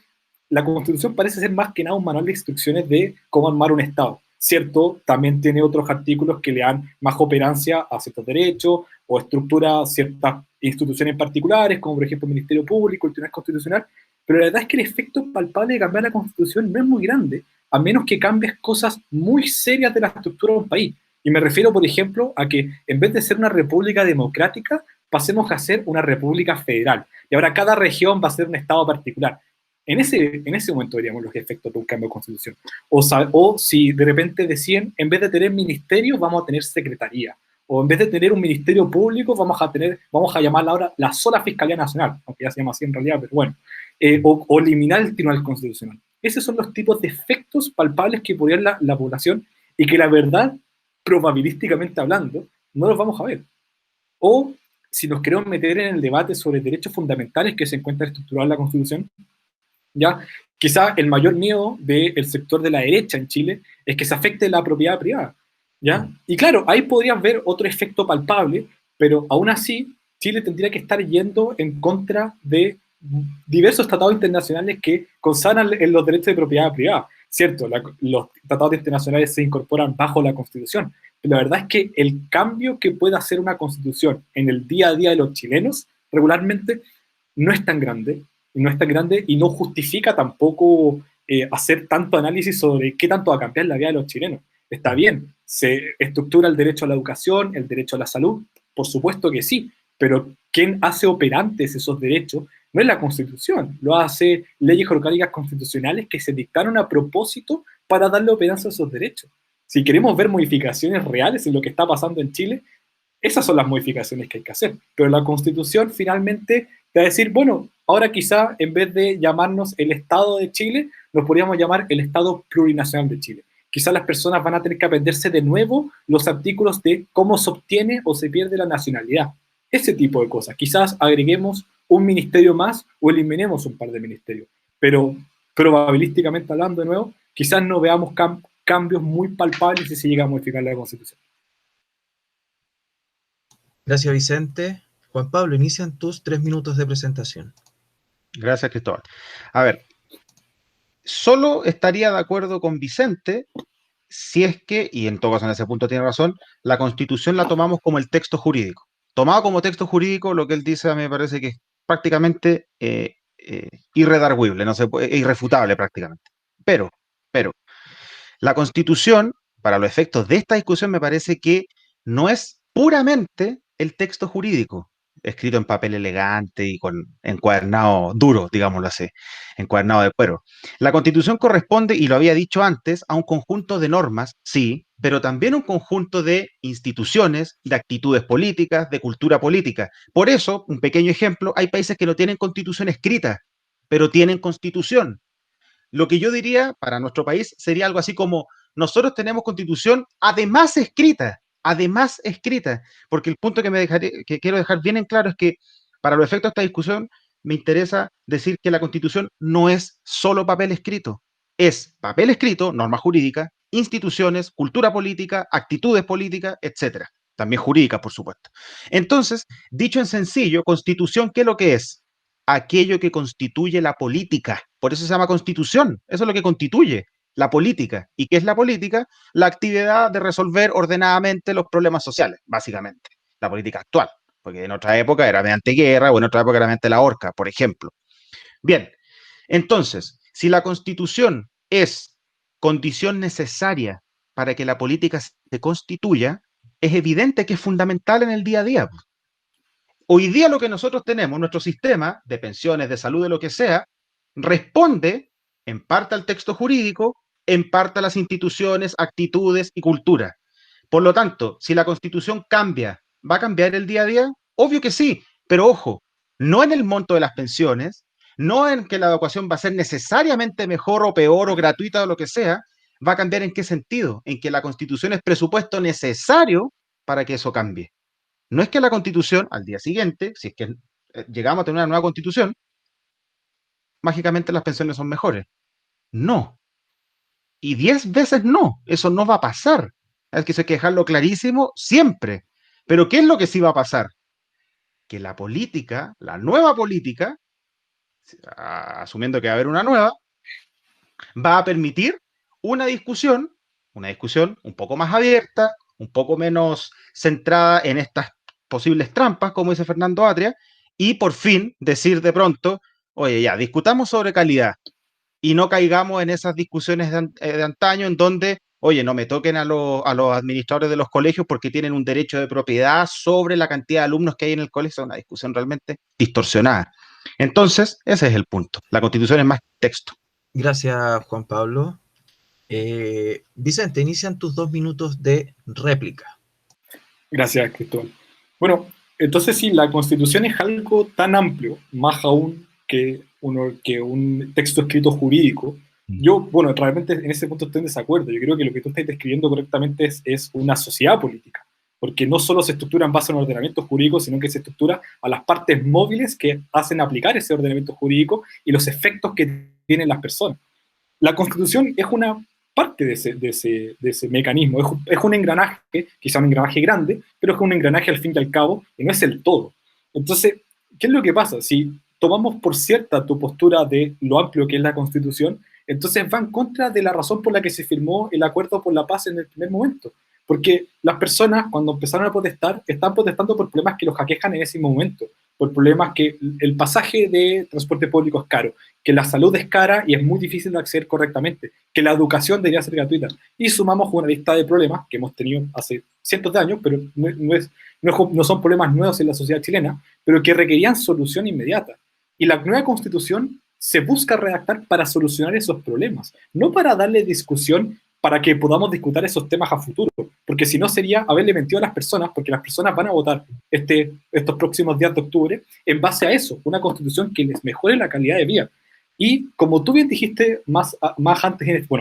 la Constitución parece ser más que nada un manual de instrucciones de cómo armar un Estado. Cierto, también tiene otros artículos que le dan más operancia a ciertos derechos o estructura ciertas instituciones particulares, como por ejemplo el Ministerio Público, el Tribunal Constitucional, pero la verdad es que el efecto palpable de cambiar la Constitución no es muy grande, a menos que cambies cosas muy serias de la estructura de un país. Y me refiero, por ejemplo, a que en vez de ser una república democrática, pasemos a ser una república federal. Y ahora cada región va a ser un estado particular. En ese momento veríamos los efectos de un cambio de constitución. O si de repente decían, en vez de tener ministerios, vamos a tener secretaría. O en vez de tener un ministerio público, vamos a llamarla ahora la sola Fiscalía Nacional, aunque ya se llama así en realidad, pero bueno. O eliminar el Tribunal Constitucional. Esos son los tipos de efectos palpables que podría la población y que la verdad, probabilísticamente hablando, no los vamos a ver. O si nos queremos meter en el debate sobre derechos fundamentales que se encuentra estructurado en la Constitución, ¿ya? Quizá el mayor miedo del sector de la derecha en Chile es que se afecte la propiedad privada, ¿ya? Y claro, ahí podrías ver otro efecto palpable, pero aún así Chile tendría que estar yendo en contra de diversos tratados internacionales que consagran los derechos de propiedad privada. Cierto, los tratados internacionales se incorporan bajo la Constitución, pero la verdad es que el cambio que puede hacer una Constitución en el día a día de los chilenos regularmente no es tan grande, y no justifica tampoco hacer tanto análisis sobre qué tanto va a cambiar la vida de los chilenos. Está bien, se estructura el derecho a la educación, el derecho a la salud, por supuesto que sí, pero ¿quién hace operantes esos derechos? No es la Constitución, lo hace leyes orgánicas constitucionales que se dictaron a propósito para darle operancia a esos derechos. Si queremos ver modificaciones reales en lo que está pasando en Chile, esas son las modificaciones que hay que hacer. Pero la Constitución finalmente te va a decir, bueno, ahora quizá en vez de llamarnos el Estado de Chile, nos podríamos llamar el Estado Plurinacional de Chile. Quizá las personas van a tener que aprenderse de nuevo los artículos de cómo se obtiene o se pierde la nacionalidad. Ese tipo de cosas. Quizás agreguemos un ministerio más o eliminemos un par de ministerios. Pero probabilísticamente hablando de nuevo, quizás no veamos cambios muy palpables si se llega a modificar la Constitución. Gracias, Vicente. Juan Pablo, inician tus 3 minutos de presentación. Gracias, Cristóbal. A ver, solo estaría de acuerdo con Vicente si es que, y en todo caso en ese punto tiene razón, la Constitución la tomamos como el texto jurídico. Tomado como texto jurídico, lo que él dice a mí me parece que es prácticamente irredarguible, no se puede, irrefutable prácticamente. Pero, la Constitución, para los efectos de esta discusión, me parece que no es puramente el texto jurídico, escrito en papel elegante y con encuadernado duro, digámoslo así, encuadernado de cuero. La Constitución corresponde, y lo había dicho antes, a un conjunto de normas, sí, pero también un conjunto de instituciones, de actitudes políticas, de cultura política. Por eso, un pequeño ejemplo, hay países que no tienen constitución escrita, pero tienen constitución. Lo que yo diría para nuestro país sería algo así como, nosotros tenemos constitución además escrita, porque el punto que quiero dejar bien en claro es que para los efectos de esta discusión me interesa decir que la constitución no es solo papel escrito, es papel escrito, norma jurídica, instituciones, cultura política, actitudes políticas, etcétera. También jurídica, por supuesto. Entonces, dicho en sencillo, constitución, ¿qué es lo que es? Aquello que constituye la política. Por eso se llama constitución. Eso es lo que constituye la política. ¿Y qué es la política? La actividad de resolver ordenadamente los problemas sociales, básicamente. La política actual. Porque en otra época era mediante guerra o en otra época era mediante la horca, por ejemplo. Bien, entonces, si la constitución es condición necesaria para que la política se constituya, es evidente que es fundamental en el día a día. Hoy día lo que nosotros tenemos, nuestro sistema de pensiones, de salud, de lo que sea, responde en parte al texto jurídico, en parte a las instituciones, actitudes y cultura. Por lo tanto, si la Constitución cambia, ¿va a cambiar el día a día? Obvio que sí, pero ojo, no en el monto de las pensiones, no en que la educación va a ser necesariamente mejor o peor o gratuita o lo que sea, va a cambiar en qué sentido, en que la Constitución es presupuesto necesario para que eso cambie. No es que la Constitución, al día siguiente, si es que llegamos a tener una nueva Constitución, mágicamente las pensiones son mejores. No. Y 10 veces no. Eso no va a pasar. Es que eso hay que dejarlo clarísimo siempre. Pero ¿qué es lo que sí va a pasar? Que la política, la nueva política, asumiendo que va a haber una nueva, va a permitir una discusión un poco más abierta, un poco menos centrada en estas posibles trampas, como dice Fernando Atria, y por fin decir de pronto, oye, ya, discutamos sobre calidad y no caigamos en esas discusiones de antaño en donde, oye, no me toquen a los administradores de los colegios porque tienen un derecho de propiedad sobre la cantidad de alumnos que hay en el colegio. Es una discusión realmente distorsionada. Entonces, ese es el punto. La Constitución es más texto. Gracias, Juan Pablo. Vicente, inician tus 2 minutos de réplica. Gracias, Cristóbal. Bueno, entonces si la Constitución es algo tan amplio, más aún que un texto escrito jurídico, yo, bueno, realmente en ese punto estoy en desacuerdo. Yo creo que lo que tú estás describiendo correctamente es una sociedad política, porque no solo se estructura en base a un ordenamiento jurídico, sino que se estructura a las partes móviles que hacen aplicar ese ordenamiento jurídico y los efectos que tienen las personas. La Constitución es una parte de ese mecanismo, es un engranaje, quizá un engranaje grande, pero es un engranaje al fin y al cabo, y no es el todo. Entonces, ¿qué es lo que pasa? Si tomamos por cierta tu postura de lo amplio que es la Constitución, entonces va en contra de la razón por la que se firmó el acuerdo por la paz en el primer momento. Porque las personas, cuando empezaron a protestar, están protestando por problemas que los aquejan en ese momento, por problemas que el pasaje de transporte público es caro, que la salud es cara y es muy difícil de acceder correctamente, que la educación debería ser gratuita. Y sumamos una lista de problemas que hemos tenido hace cientos de años, pero no son problemas nuevos en la sociedad chilena, pero que requerían solución inmediata. Y la nueva Constitución se busca redactar para solucionar esos problemas, no para darle discusión para que podamos discutir esos temas a futuro, porque si no sería haberle mentido a las personas, porque las personas van a votar estos próximos días de octubre en base a eso, una Constitución que les mejore la calidad de vida. Y como tú bien dijiste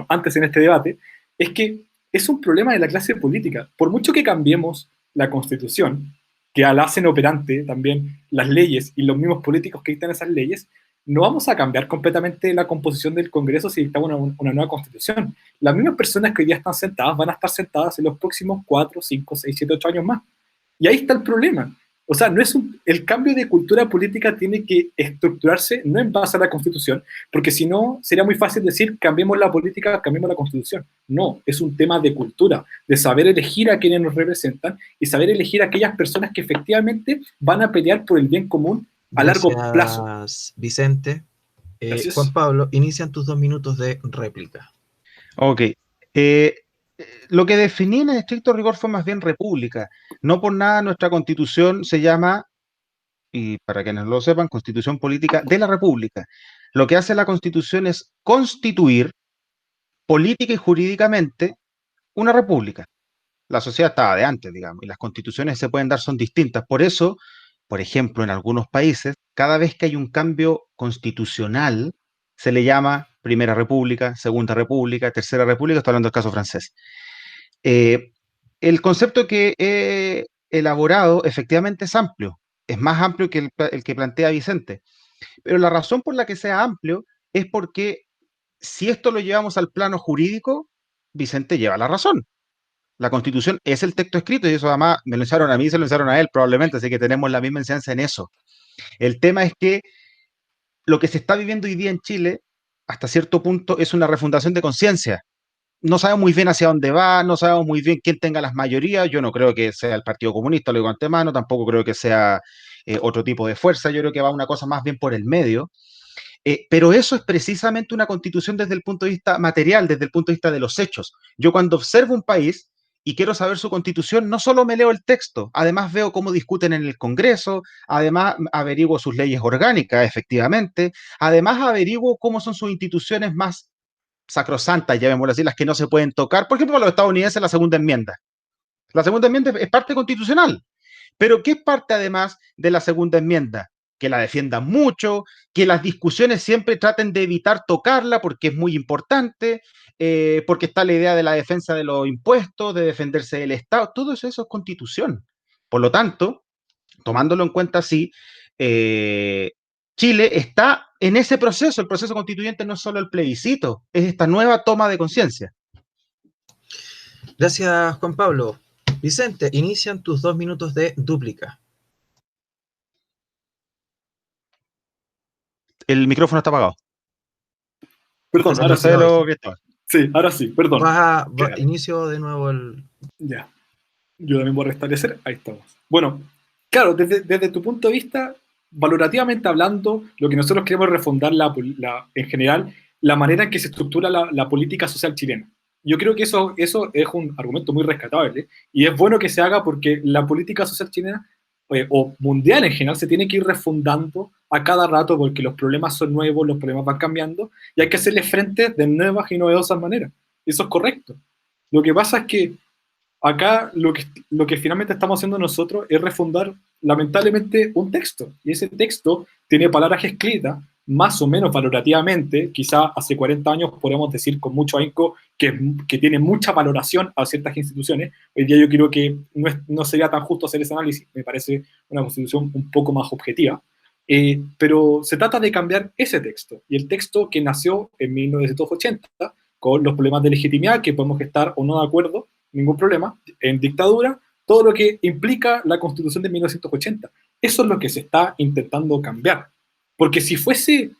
antes en este debate, es que es un problema de la clase política. Por mucho que cambiemos la Constitución, que la hacen operante también las leyes y los mismos políticos que dictan esas leyes, no vamos a cambiar completamente la composición del Congreso si dictamos una nueva Constitución. Las mismas personas que hoy día están sentadas van a estar sentadas en los próximos 4, 5, 6, 7, 8 años más. Y ahí está el problema, O sea, no es el cambio de cultura política tiene que estructurarse no en base a la Constitución, porque si no, sería muy fácil decir, cambiemos la política, cambiemos la Constitución. No, es un tema de cultura, de saber elegir a quienes nos representan y saber elegir a aquellas personas que efectivamente van a pelear por el bien común a largo plazo. Gracias, Vicente. Gracias. Juan Pablo, inician tus 2 minutos de réplica. Ok. Lo que definí en estricto rigor fue más bien república. No por nada nuestra constitución se llama, y para quienes lo sepan, Constitución Política de la República. Lo que hace la constitución es constituir política y jurídicamente una república. La sociedad estaba de antes, digamos, y las constituciones se pueden dar son distintas. Por eso, por ejemplo, en algunos países, cada vez que hay un cambio constitucional, se le llama Primera República, Segunda República, Tercera República, estoy hablando del caso francés. El concepto que he elaborado efectivamente es amplio, es más amplio que el que plantea Vicente, pero la razón por la que sea amplio es porque si esto lo llevamos al plano jurídico, Vicente lleva la razón. La Constitución es el texto escrito y eso además me lo enseñaron a mí y se lo enseñaron a él probablemente, así que tenemos la misma enseñanza en eso. El tema es que lo que se está viviendo hoy día en Chile, hasta cierto punto, es una refundación de conciencia. No sabemos muy bien hacia dónde va, no sabemos muy bien quién tenga las mayorías. Yo no creo que sea el Partido Comunista, lo digo antemano, tampoco creo que sea otro tipo de fuerza. Yo creo que va una cosa más bien por el medio. Pero eso es precisamente una constitución desde el punto de vista material, desde el punto de vista de los hechos. Yo cuando observo un país y quiero saber su constitución, no solo me leo el texto, además veo cómo discuten en el Congreso, además averiguo sus leyes orgánicas, efectivamente, además averiguo cómo son sus instituciones más sacrosantas, llamémoslo así, las que no se pueden tocar. Por ejemplo, para los estadounidenses, la segunda enmienda. La segunda enmienda es parte constitucional. Pero ¿qué es parte además de la segunda enmienda? Que la defiendan mucho, que las discusiones siempre traten de evitar tocarla porque es muy importante, porque está la idea de la defensa de los impuestos, de defenderse del Estado, todo eso es constitución. Por lo tanto, tomándolo en cuenta así, Chile está en ese proceso, el proceso constituyente no es solo el plebiscito, es esta nueva toma de conciencia. Gracias, Juan Pablo. Vicente, inician tus 2 minutos de dúplica. El micrófono está apagado. Perdón, ahora sí. Sí, ahora sí, perdón. Inicio de nuevo el... Ya. Yo también voy a restablecer. Ahí estamos. Bueno, claro, desde tu punto de vista, valorativamente hablando, lo que nosotros queremos refundar en general, la manera en que se estructura la política social chilena. Yo creo que eso es un argumento muy rescatable y es bueno que se haga porque la política social chilena o mundial en general se tiene que ir refundando a cada rato porque los problemas son nuevos, los problemas van cambiando y hay que hacerle frente de nuevas y novedosas maneras. Eso es correcto. Lo que pasa es que acá lo que finalmente estamos haciendo nosotros es refundar lamentablemente un texto y ese texto tiene palabras escritas más o menos valorativamente, quizá hace 40 años podemos decir con mucho ahínco que tiene mucha valoración a ciertas instituciones. Hoy día yo creo que no sería tan justo hacer ese análisis, me parece una constitución un poco más objetiva, pero se trata de cambiar ese texto, y el texto que nació en 1980, con los problemas de legitimidad, que podemos estar o no de acuerdo, ningún problema, en dictadura, todo lo que implica la constitución de 1980. Eso es lo que se está intentando cambiar. Porque si fuese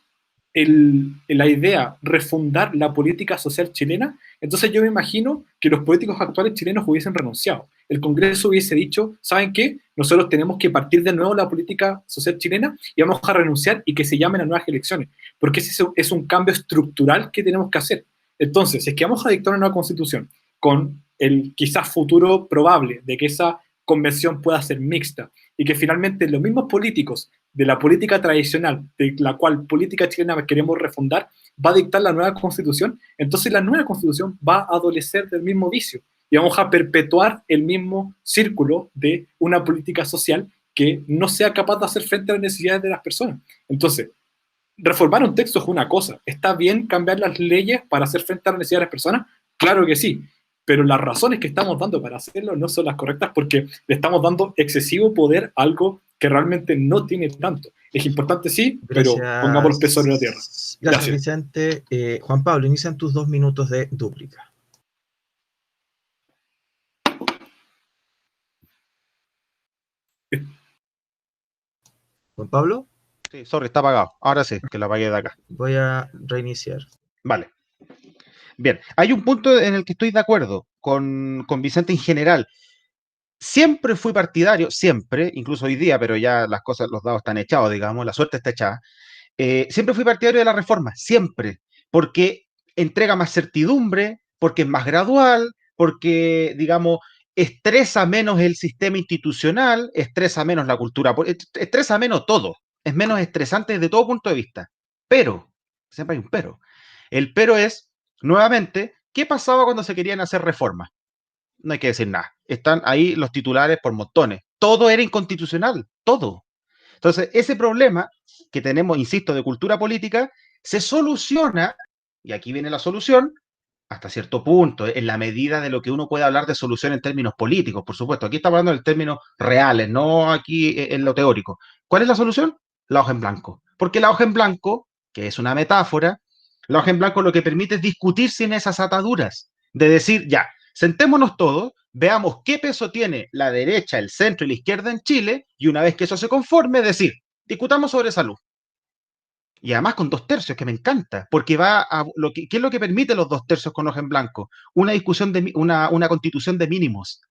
la idea refundar la política social chilena, entonces yo me imagino que los políticos actuales chilenos hubiesen renunciado. El Congreso hubiese dicho, ¿saben qué? Nosotros tenemos que partir de nuevo la política social chilena y vamos a renunciar y que se llamen a nuevas elecciones, porque ese es un cambio estructural que tenemos que hacer. Entonces, si es que vamos a dictar una nueva constitución con el quizás futuro probable de que esa convención pueda ser mixta y que finalmente los mismos políticos de la política tradicional, de la cual política chilena queremos refundar, va a dictar la nueva constitución, entonces la nueva constitución va a adolecer del mismo vicio y vamos a perpetuar el mismo círculo de una política social que no sea capaz de hacer frente a las necesidades de las personas. Entonces, reformar un texto es una cosa. ¿Está bien cambiar las leyes para hacer frente a las necesidades de las personas? Claro que sí, pero las razones que estamos dando para hacerlo no son las correctas porque le estamos dando excesivo poder a algo que realmente no tiene tanto. Es importante, sí, Gracias. Pero pongamos los pies sobre la tierra. Gracias, Vicente. Juan Pablo, inician tus 2 minutos de dúplica. Juan Pablo, Sí, sorry, está apagado. Ahora sí, que lo apagué de acá. voy a reiniciar. Vale. Bien, hay un punto en el que estoy de acuerdo con Vicente en general. Siempre fui partidario, siempre, incluso hoy día, pero ya las cosas, los dados están echados, digamos, la suerte está echada. Siempre fui partidario de la reforma, siempre, porque entrega más certidumbre, porque es más gradual, porque, digamos, estresa menos el sistema institucional, estresa menos la cultura, estresa menos todo, es menos estresante desde todo punto de vista. Pero, siempre hay un pero. El pero es, nuevamente, ¿qué pasaba cuando se querían hacer reformas? No hay que decir nada. Están ahí los titulares por montones. Todo era inconstitucional, todo. Entonces, ese problema que tenemos, insisto, de cultura política, se soluciona, y aquí viene la solución, hasta cierto punto, en la medida de lo que uno puede hablar de solución en términos políticos, por supuesto. Aquí estamos hablando en términos reales, no aquí en lo teórico. ¿Cuál es la solución? La hoja en blanco. Porque la hoja en blanco, que es una metáfora, la hoja en blanco lo que permite es discutir sin esas ataduras, de decir, ya, sentémonos todos, veamos qué peso tiene la derecha, el centro y la izquierda en Chile, y una vez que eso se conforme, decir, discutamos sobre salud. Y además con 2/3, que me encanta, porque va a ¿qué es lo que permite los 2/3 con hoja en blanco? Una discusión de una constitución de mínimos,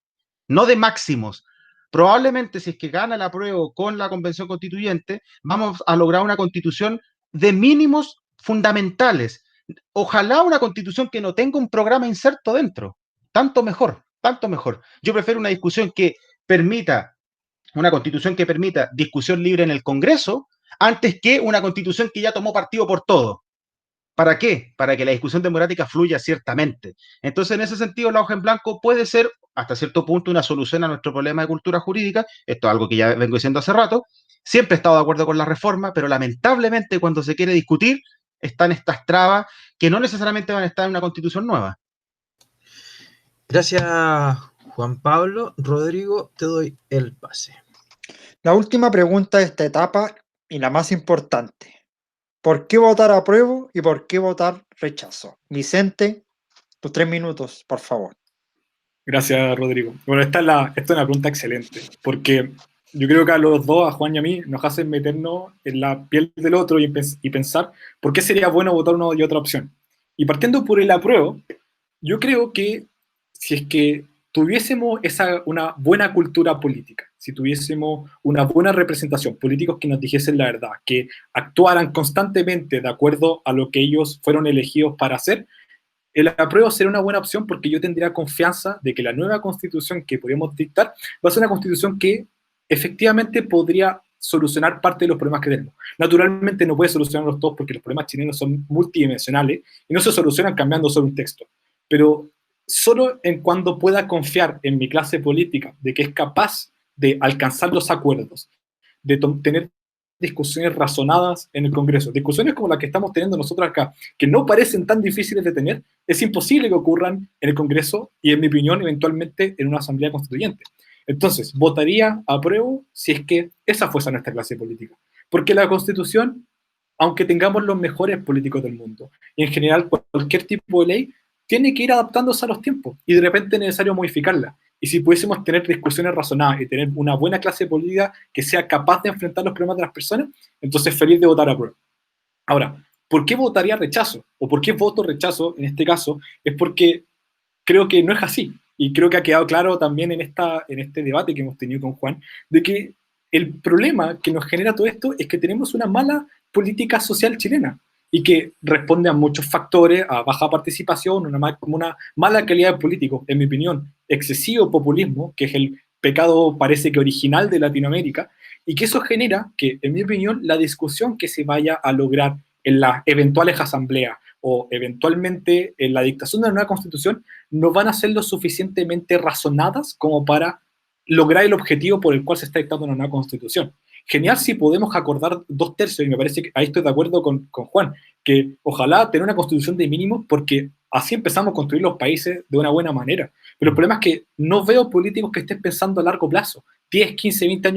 no de máximos. Probablemente si es que gana el apruebo con la convención constituyente, vamos a lograr una constitución de mínimos fundamentales. Ojalá una constitución que no tenga un programa inserto dentro. Tanto mejor, tanto mejor. Yo prefiero una discusión que permita una constitución que permita discusión libre en el Congreso antes que una constitución que ya tomó partido por todo. ¿Para qué? Para que la discusión democrática fluya ciertamente. Entonces, en ese sentido, la hoja en blanco puede ser, hasta cierto punto, una solución a nuestro problema de cultura jurídica. Esto es algo que ya vengo diciendo hace rato. Siempre he estado de acuerdo con la reforma, pero lamentablemente cuando se quiere discutir, están estas trabas que no necesariamente van a estar en una constitución nueva. Gracias, Juan Pablo. Rodrigo, te doy el pase. La última pregunta de esta etapa y la más importante. ¿Por qué votar apruebo y por qué votar rechazo? Vicente, tus 3 minutos, por favor. Gracias, Rodrigo. Bueno, esta es una pregunta excelente, porque yo creo que a los dos, a Juan y a mí, nos hacen meternos en la piel del otro y pensar por qué sería bueno votar una y otra opción. Y partiendo por el apruebo, yo creo que si es que tuviésemos una buena cultura política, si tuviésemos una buena representación, políticos que nos dijesen la verdad, que actuaran constantemente de acuerdo a lo que ellos fueron elegidos para hacer, el apruebo sería una buena opción porque yo tendría confianza de que la nueva constitución que podemos dictar va a ser una constitución que efectivamente podría solucionar parte de los problemas que tenemos. Naturalmente no puede solucionarlos todos porque los problemas chilenos son multidimensionales y no se solucionan cambiando solo un texto. Pero solo en cuando pueda confiar en mi clase política de que es capaz de alcanzar los acuerdos, de tener discusiones razonadas en el Congreso, discusiones como las que estamos teniendo nosotros acá, que no parecen tan difíciles de tener, es imposible que ocurran en el Congreso y, en mi opinión, eventualmente en una asamblea constituyente. Entonces, votaría apruebo si es que esa fuese nuestra clase política. Porque la Constitución, aunque tengamos los mejores políticos del mundo, y en general cualquier tipo de ley, tiene que ir adaptándose a los tiempos, y de repente es necesario modificarla. Y si pudiésemos tener discusiones razonadas y tener una buena clase política que sea capaz de enfrentar los problemas de las personas, entonces feliz de votar a prueba. Ahora, ¿por qué votaría rechazo? ¿O por qué voto rechazo en este caso? Es porque creo que no es así. Y creo que ha quedado claro también en este debate que hemos tenido con Juan, de que el problema que nos genera todo esto es que tenemos una mala política social chilena y que responde a muchos factores, a baja participación, una mala calidad de político, en mi opinión, excesivo populismo, que es el pecado parece que original de Latinoamérica, y que eso genera que, en mi opinión, la discusión que se vaya a lograr en las eventuales asambleas o eventualmente en la dictación de una nueva constitución no van a ser lo suficientemente razonadas como para lograr el objetivo por el cual se está dictando una nueva constitución. Genial si podemos acordar 2/3, y me parece que ahí estoy de acuerdo con Juan, que ojalá tener una constitución de mínimos porque así empezamos a construir los países de una buena manera. Pero el problema es que no veo políticos que estén pensando a largo plazo, 10, 15, 20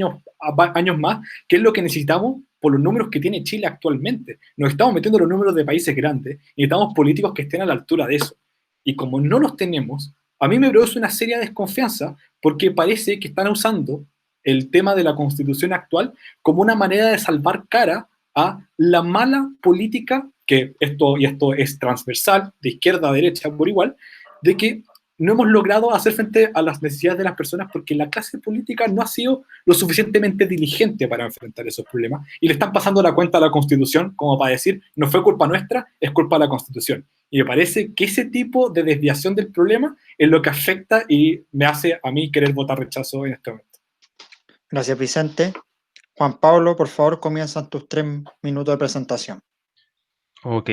años más, que es lo que necesitamos por los números que tiene Chile actualmente. Nos estamos metiendo en los números de países grandes y necesitamos políticos que estén a la altura de eso. Y como no los tenemos, a mí me produce una seria desconfianza porque parece que están usando el tema de la constitución actual como una manera de salvar cara a la mala política, que esto es transversal, de izquierda a derecha por igual, de que no hemos logrado hacer frente a las necesidades de las personas porque la clase política no ha sido lo suficientemente diligente para enfrentar esos problemas y le están pasando la cuenta a la Constitución como para decir, no fue culpa nuestra, es culpa de la Constitución. Y me parece que ese tipo de desviación del problema es lo que afecta y me hace a mí querer votar rechazo en este momento. Gracias, Vicente. Juan Pablo, por favor, comienzan tus 3 minutos de presentación. Ok.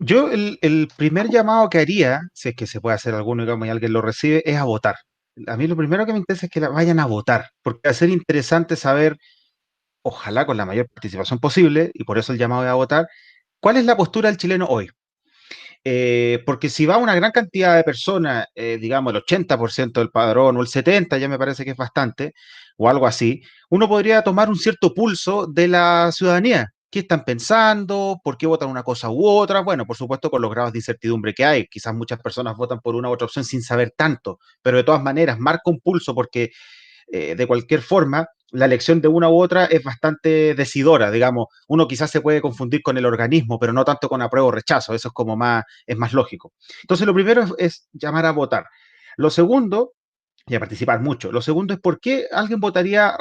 Yo el primer llamado que haría, si es que se puede hacer alguno, digamos, y alguien lo recibe, es a votar. A mí lo primero que me interesa es que vayan a votar, porque va a ser interesante saber, ojalá con la mayor participación posible, y por eso el llamado es a votar, cuál es la postura del chileno hoy. Porque si va una gran cantidad de personas, digamos el 80% del padrón o el 70%, ya me parece que es bastante, o algo así, uno podría tomar un cierto pulso de la ciudadanía. ¿Qué están pensando? ¿Por qué votan una cosa u otra? Bueno, por supuesto, con los grados de incertidumbre que hay. Quizás muchas personas votan por una u otra opción sin saber tanto, pero de todas maneras marca un pulso porque de cualquier forma, la elección de una u otra es bastante decidora, digamos, uno quizás se puede confundir con el organismo, pero no tanto con apruebo o rechazo, eso es como más, es más lógico. Entonces, lo primero es llamar a votar. Lo segundo, y a participar mucho, lo segundo es por qué alguien votaría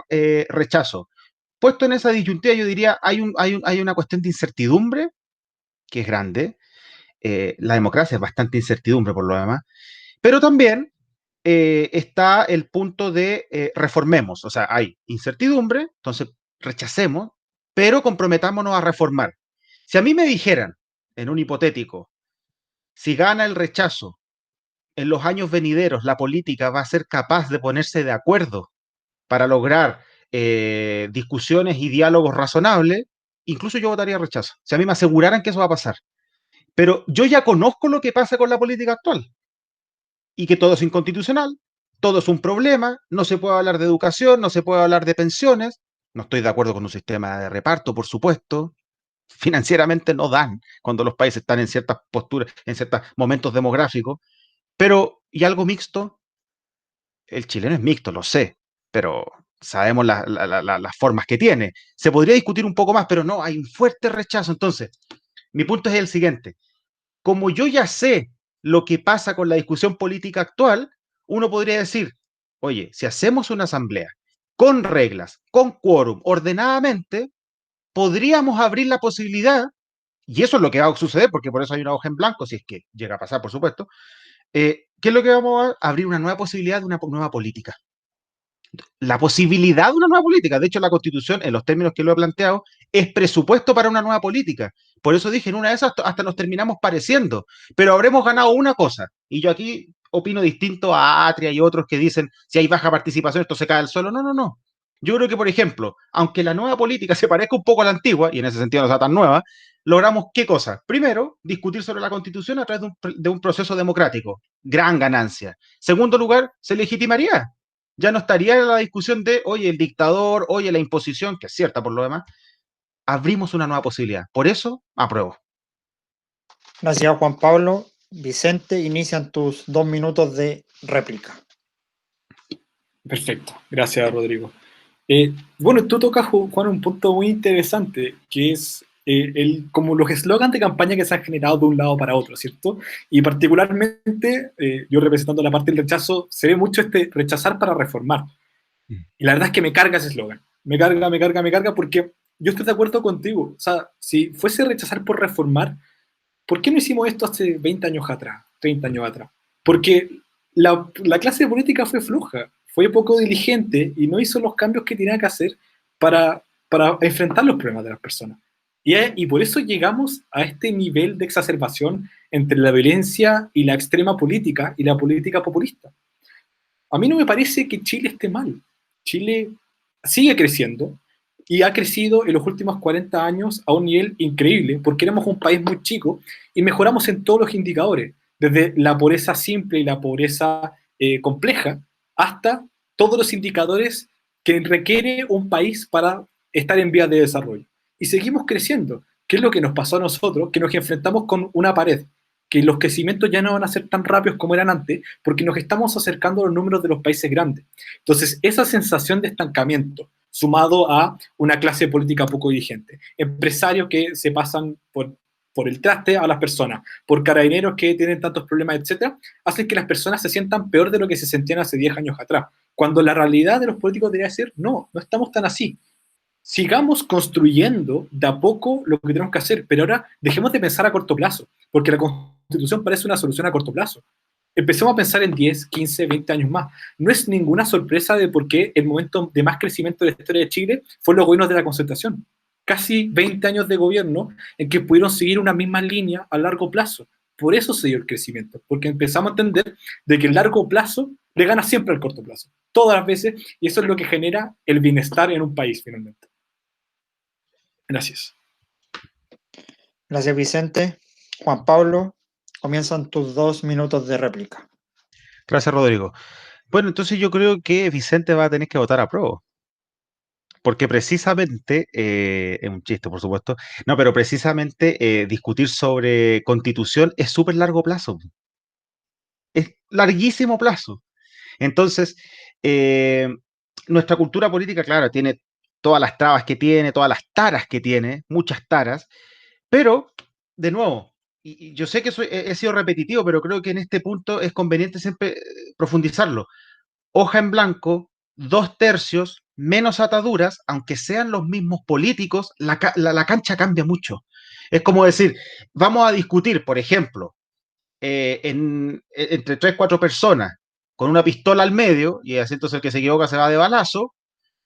rechazo. Puesto en esa disyuntiva, yo diría, hay una cuestión de incertidumbre, que es grande, la democracia es bastante incertidumbre por lo demás, pero también está el punto de reformemos, o sea, hay incertidumbre, entonces rechacemos, pero comprometámonos a reformar. Si a mí me dijeran, en un hipotético, si gana el rechazo, en los años venideros la política va a ser capaz de ponerse de acuerdo para lograr discusiones y diálogos razonables, incluso yo votaría rechazo. Si a mí me aseguraran que eso va a pasar. Pero yo ya conozco lo que pasa con la política actual y que todo es inconstitucional, todo es un problema, no se puede hablar de educación, no se puede hablar de pensiones, no estoy de acuerdo con un sistema de reparto, por supuesto, financieramente no dan cuando los países están en ciertas posturas, en ciertos momentos demográficos, pero ¿y algo mixto? El chileno es mixto, lo sé, pero sabemos las formas que tiene. Se podría discutir un poco más, pero no, hay un fuerte rechazo. Entonces, mi punto es el siguiente. Como yo ya sé lo que pasa con la discusión política actual, uno podría decir, oye, si hacemos una asamblea con reglas, con quórum, ordenadamente, podríamos abrir la posibilidad, y eso es lo que va a suceder, porque por eso hay una hoja en blanco, si es que llega a pasar, por supuesto, ¿qué es lo que vamos a abrir? Una nueva posibilidad de una nueva política. La posibilidad de una nueva política. De hecho, la Constitución, en los términos que lo he planteado, es presupuesto para una nueva política. Por eso dije, en una de esas hasta nos terminamos pareciendo, pero habremos ganado una cosa. Y yo aquí opino distinto a Atria y otros que dicen, si hay baja participación, esto se cae al suelo. No, no, no. Yo creo que, por ejemplo, aunque la nueva política se parezca un poco a la antigua, y en ese sentido no sea tan nueva, logramos qué cosa? Primero, discutir sobre la Constitución a través de un proceso democrático. Gran ganancia. Segundo lugar, se legitimaría. Ya no estaría en la discusión de, oye, el dictador, oye, la imposición, que es cierta por lo demás. Abrimos una nueva posibilidad. Por eso, apruebo. Gracias, Juan Pablo. Vicente, inician tus 2 minutos de réplica. Perfecto, gracias Rodrigo. Bueno, tú tocas, Juan, un punto muy interesante, que es como los eslogans de campaña que se han generado de un lado para otro, ¿cierto? Y particularmente, yo representando la parte del rechazo, se ve mucho este rechazar para reformar. Y la verdad es que me carga ese eslogan. Me carga, porque yo estoy de acuerdo contigo. O sea, si fuese rechazar por reformar, ¿por qué no hicimos esto hace 20 años atrás, 30 años atrás? Porque la clase política fue floja, fue poco diligente y no hizo los cambios que tenía que hacer para enfrentar los problemas de las personas. Y por eso llegamos a este nivel de exacerbación entre la violencia y la extrema política y la política populista. A mí no me parece que Chile esté mal. Chile sigue creciendo y ha crecido en los últimos 40 años a un nivel increíble porque éramos un país muy chico y mejoramos en todos los indicadores, desde la pobreza simple y la pobreza compleja hasta todos los indicadores que requiere un país para estar en vías de desarrollo. Y seguimos creciendo. ¿Qué es lo que nos pasó a nosotros? Que nos enfrentamos con una pared. que los crecimientos ya no van a ser tan rápidos como eran antes, porque nos estamos acercando a los números de los países grandes. Entonces, esa sensación de estancamiento, sumado a una clase política poco dirigente, empresarios que se pasan por el traste a las personas, por carabineros que tienen tantos problemas, etcétera, hacen que las personas se sientan peor de lo que se sentían hace 10 años atrás, cuando la realidad de los políticos debería ser, no estamos tan así. Sigamos construyendo de a poco lo que tenemos que hacer, pero ahora dejemos de pensar a corto plazo, porque la Constitución parece una solución a corto plazo. Empecemos a pensar en 10, 15, 20 años más. No es ninguna sorpresa de por qué el momento de más crecimiento de la historia de Chile fue los gobiernos de la Concertación. Casi 20 años de gobierno en que pudieron seguir una misma línea a largo plazo. Por eso se dio el crecimiento, porque empezamos a entender de que el largo plazo le gana siempre al corto plazo, todas las veces, y eso es lo que genera el bienestar en un país, finalmente. Gracias. Gracias, Vicente. Juan Pablo, comienzan tus 2 minutos de réplica. Gracias, Rodrigo. Bueno, entonces yo creo que Vicente va a tener que votar a prueba. Porque precisamente, es un chiste, por supuesto, no, pero precisamente discutir sobre constitución es súper largo plazo. Es larguísimo plazo. Entonces, nuestra cultura política, claro, tiene todas las trabas que tiene, todas las taras que tiene, muchas taras, pero, de nuevo, y yo sé que he sido repetitivo, pero creo que en este punto es conveniente siempre profundizarlo. Hoja en blanco, 2/3, menos ataduras, aunque sean los mismos políticos, la cancha cambia mucho. Es como decir, vamos a discutir, por ejemplo, entre 3, 4 personas, con una pistola al medio, y así entonces el que se equivoca se va de balazo,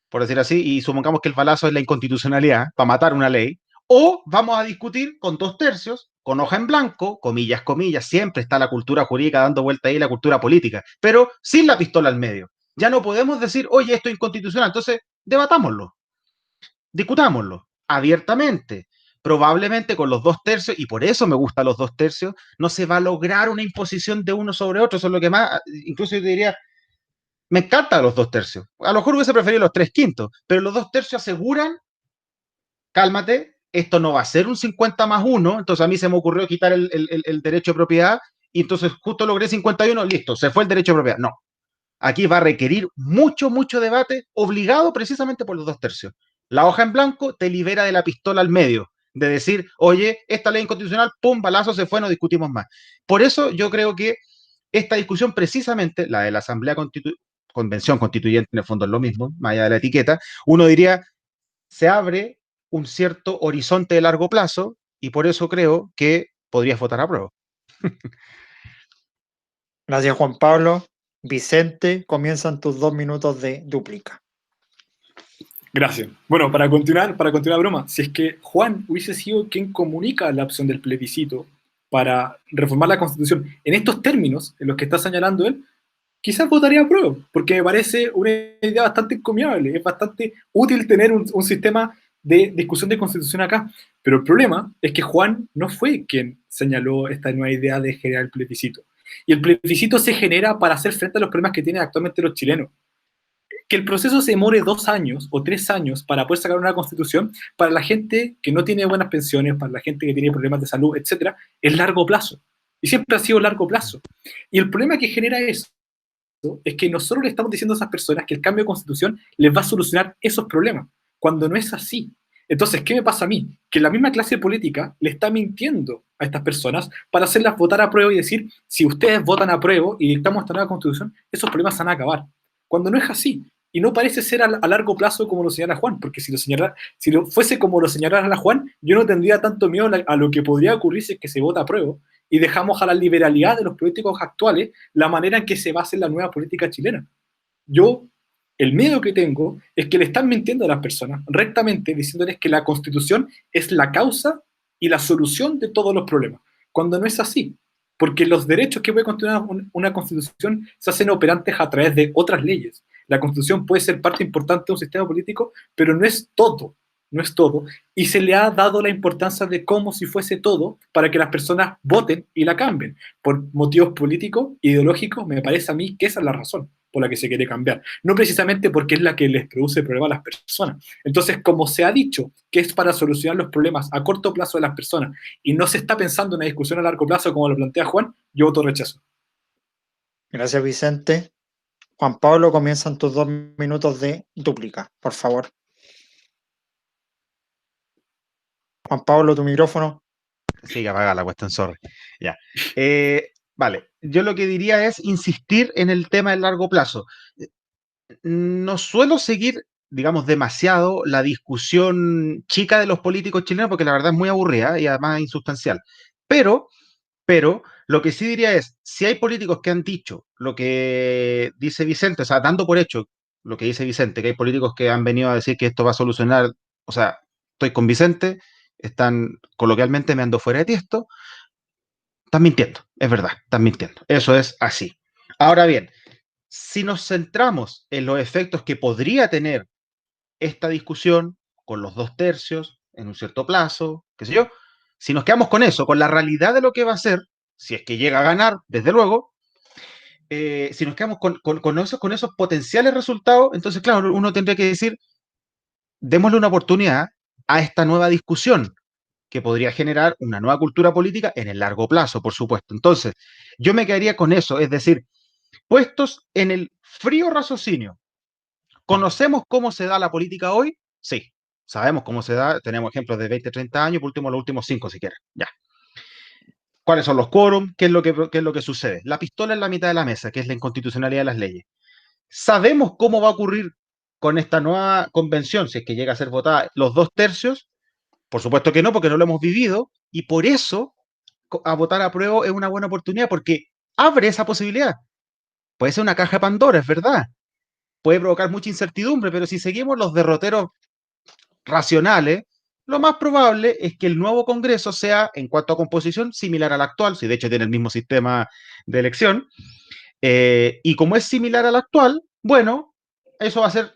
por decir así, y supongamos que el balazo es la inconstitucionalidad, para matar una ley, o vamos a discutir con 2/3, con hoja en blanco, comillas, comillas, siempre está la cultura jurídica dando vuelta ahí, la cultura política, pero sin la pistola al medio. Ya no podemos decir, oye, esto es inconstitucional, entonces debatámoslo, discutámoslo abiertamente. Probablemente con los 2/3, y por eso me gustan los 2/3, no se va a lograr una imposición de uno sobre otro, eso es lo que más, incluso yo te diría, me encantan los 2/3. A lo mejor hubiese preferido los 3/5, pero los 2/3 aseguran, cálmate, esto no va a ser un 50+1, entonces a mí se me ocurrió quitar el derecho de propiedad, y entonces justo logré 51, listo, se fue el derecho de propiedad. No, aquí va a requerir mucho, mucho debate, obligado precisamente por los 2/3. La hoja en blanco te libera de la pistola al medio, de decir, oye, esta ley inconstitucional, pum, balazo, se fue, no discutimos más. Por eso yo creo que esta discusión precisamente, la de la Asamblea Convención Constituyente, en el fondo es lo mismo, más allá de la etiqueta, uno diría, se abre un cierto horizonte de largo plazo, y por eso creo que podrías votar a prueba. Gracias, Juan Pablo. Vicente, comienzan tus 2 minutos de dúplica. Gracias. Bueno, para continuar broma, si es que Juan hubiese sido quien comunica la opción del plebiscito para reformar la Constitución en estos términos en los que está señalando él, quizás votaría a prueba, porque me parece una idea bastante encomiable, es bastante útil tener un sistema de discusión de Constitución acá, pero el problema es que Juan no fue quien señaló esta nueva idea de generar el plebiscito. Y el plebiscito se genera para hacer frente a los problemas que tienen actualmente los chilenos. Que el proceso se demore 2 años o 3 años para poder sacar una constitución, para la gente que no tiene buenas pensiones, para la gente que tiene problemas de salud, etcétera, es largo plazo. Y siempre ha sido largo plazo. Y el problema que genera eso es que nosotros le estamos diciendo a esas personas que el cambio de constitución les va a solucionar esos problemas, cuando no es así. Entonces, ¿qué me pasa a mí? Que la misma clase política le está mintiendo a estas personas para hacerlas votar a prueba y decir, si ustedes votan a prueba y dictamos esta nueva constitución, esos problemas se van a acabar. Cuando no es así. Y no parece ser a largo plazo como lo señala Juan, porque si lo fuese como lo señalara Juan, yo no tendría tanto miedo a lo que podría ocurrir si es que se vota a prueba y dejamos a la liberalidad de los políticos actuales la manera en que se basa en la nueva política chilena. El miedo que tengo es que le están mintiendo a las personas rectamente, diciéndoles que la Constitución es la causa y la solución de todos los problemas, cuando no es así, porque los derechos que puede contener una Constitución se hacen operantes a través de otras leyes. La Constitución puede ser parte importante de un sistema político, pero no es todo, y se le ha dado la importancia de como si fuese todo para que las personas voten y la cambien. Por motivos políticos, ideológicos, me parece a mí que esa es la razón. por la que se quiere cambiar, no precisamente porque es la que les produce problemas a las personas. Entonces, como se ha dicho que es para solucionar los problemas a corto plazo de las personas y no se está pensando en una discusión a largo plazo como lo plantea Juan, yo voto rechazo. Gracias, Vicente. Juan Pablo, comienzan tus 2 minutos de dúplica, por favor. Juan Pablo, tu micrófono. Sí, que apaga la cuestión, sorry. Ya. Vale, yo lo que diría es insistir en el tema del largo plazo. No suelo seguir, digamos, demasiado la discusión chica de los políticos chilenos porque la verdad es muy aburrida y además insustancial. Pero, pero, lo que sí diría es, si hay políticos que han dicho lo que dice Vicente, o sea, dando por hecho lo que dice Vicente, que hay políticos que han venido a decir que esto va a solucionar, o sea, estoy con Vicente, están coloquialmente me ando fuera de tiesto, están mintiendo, es verdad, están mintiendo. Eso es así. Ahora bien, si nos centramos en los efectos que podría tener esta discusión con los 2/3 en un cierto plazo, qué sé yo, si nos quedamos con eso, con la realidad de lo que va a ser, si es que llega a ganar, desde luego, si nos quedamos con esos potenciales resultados, entonces, claro, uno tendría que decir, démosle una oportunidad a esta nueva discusión que podría generar una nueva cultura política en el largo plazo, por supuesto. Entonces, yo me quedaría con eso, es decir, puestos en el frío raciocinio, ¿conocemos cómo se da la política hoy? Sí, sabemos cómo se da, tenemos ejemplos de 20, 30 años, por último los últimos 5 si quieres, ya. ¿Cuáles son los quórums? ¿Qué es lo que sucede? La pistola en la mitad de la mesa, que es la inconstitucionalidad de las leyes. ¿Sabemos cómo va a ocurrir con esta nueva convención, si es que llega a ser votada los 2/3? Por supuesto que no, porque no lo hemos vivido, y por eso a votar a prueba es una buena oportunidad, porque abre esa posibilidad. Puede ser una caja de Pandora, es verdad. Puede provocar mucha incertidumbre, pero si seguimos los derroteros racionales, lo más probable es que el nuevo Congreso sea, en cuanto a composición, similar al actual, si de hecho tiene el mismo sistema de elección, y como es similar al actual, bueno, eso va a ser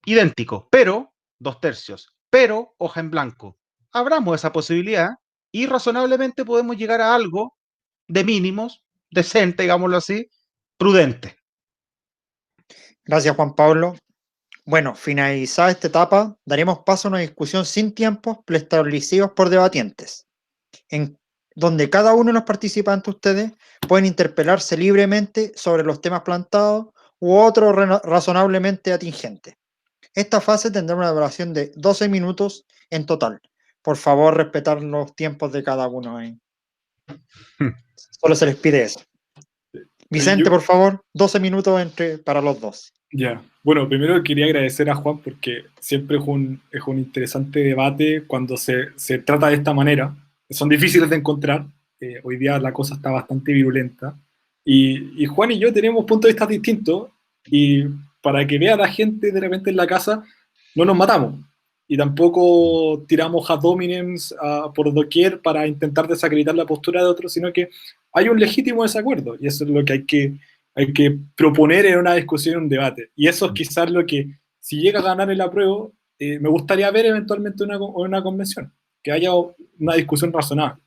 idéntico, pero 2/3, pero hoja en blanco. Abramos esa posibilidad y razonablemente podemos llegar a algo de mínimos, decente, digámoslo así, prudente. Gracias, Juan Pablo. Bueno, finalizada esta etapa, daremos paso a una discusión sin tiempos preestablecidos por debatientes, en donde cada uno de los participantes, ustedes, pueden interpelarse libremente sobre los temas planteados u otros razonablemente atingentes. Esta fase tendrá una duración de 12 minutos en total. Por favor, respetar los tiempos de cada uno. Solo se les pide eso. Vicente, por favor, 12 minutos para los dos. Ya, bueno, primero quería agradecer a Juan porque siempre es un interesante debate cuando se trata de esta manera. Son difíciles de encontrar, hoy día la cosa está bastante virulenta y Juan y yo tenemos puntos de vista distintos y para que vea la gente de repente en la casa, no nos matamos y tampoco tiramos ad hominem por doquier para intentar desacreditar la postura de otros, sino que hay un legítimo desacuerdo y eso es lo que hay que proponer en una discusión, en un debate. Y eso es quizás lo que, si llega a ganar el apruebo, me gustaría ver eventualmente una convención, que haya una discusión razonable.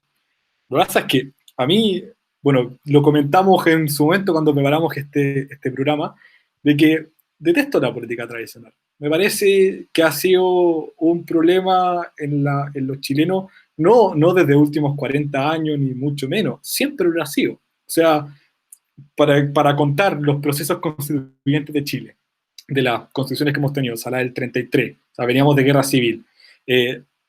Lo que pasa es que a mí, bueno, lo comentamos en su momento cuando preparamos este programa, de que detesto la política tradicional. Me parece que ha sido un problema en los chilenos, no desde los últimos 40 años, ni mucho menos, siempre lo ha sido. O sea, para contar los procesos constituyentes de Chile, de las constituciones que hemos tenido, o sea, la del 33, o sea, veníamos de guerra civil.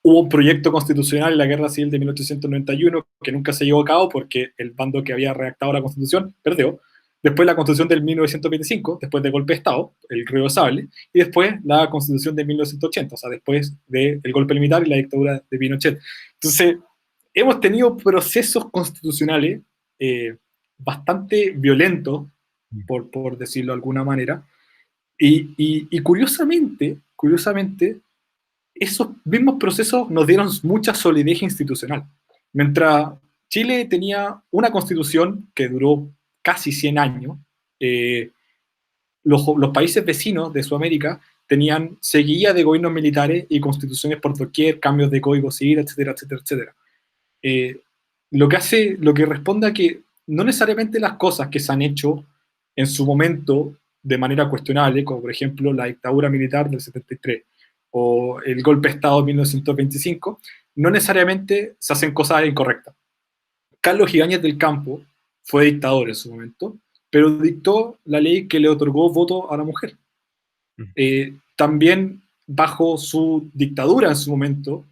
Hubo un proyecto constitucional en la guerra civil de 1891 que nunca se llevó a cabo porque el bando que había redactado la constitución perdió. Después la constitución del 1925, después del golpe de Estado, el Río de Sable, y después la constitución de 1980, o sea, después del golpe militar y la dictadura de Pinochet. Entonces, hemos tenido procesos constitucionales bastante violentos, por decirlo de alguna manera, y curiosamente, esos mismos procesos nos dieron mucha solidez institucional. Mientras Chile tenía una constitución que duró casi 100 años, los países vecinos de Sudamérica tenían seguidilla de gobiernos militares y constituciones por doquier, cambios de código civil, etcétera, etcétera, etcétera. Lo que responde a que no necesariamente las cosas que se han hecho en su momento de manera cuestionable, como por ejemplo la dictadura militar del 73 o el golpe de Estado de 1925, no necesariamente se hacen cosas incorrectas. Carlos Ibáñez del Campo fue dictador en su momento, pero dictó la ley que le otorgó voto a la mujer. También bajo su dictadura en su momento,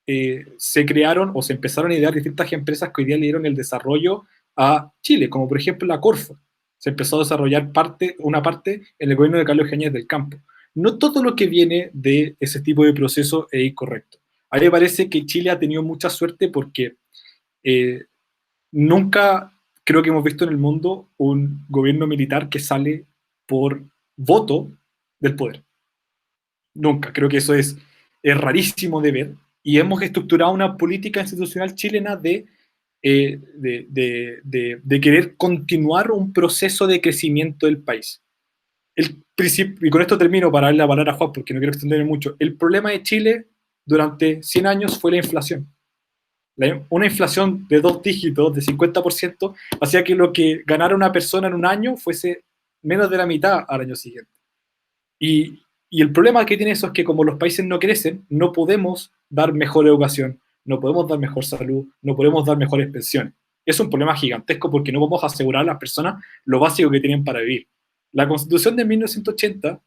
se crearon o se empezaron a idear distintas empresas que hoy día le dieron el desarrollo a Chile, como por ejemplo la Corfo. Se empezó a desarrollar una parte en el gobierno de Carlos Ibáñez del Campo. No todo lo que viene de ese tipo de proceso es incorrecto. A mí me parece que Chile ha tenido mucha suerte porque nunca creo que hemos visto en el mundo un gobierno militar que sale por voto del poder. Nunca. Creo que eso es rarísimo de ver. Y hemos estructurado una política institucional chilena de querer continuar un proceso de crecimiento del país. Y con esto termino para darle la palabra a Juan, porque no quiero extenderme mucho. El problema de Chile durante 100 años fue la inflación. Una inflación de 2 dígitos, de 50%, hacía que lo que ganara una persona en un año fuese menos de la mitad al año siguiente. Y el problema que tiene eso es que como los países no crecen, no podemos dar mejor educación, no podemos dar mejor salud, no podemos dar mejores pensiones. Es un problema gigantesco porque no podemos asegurar a las personas lo básico que tienen para vivir. La Constitución de 1980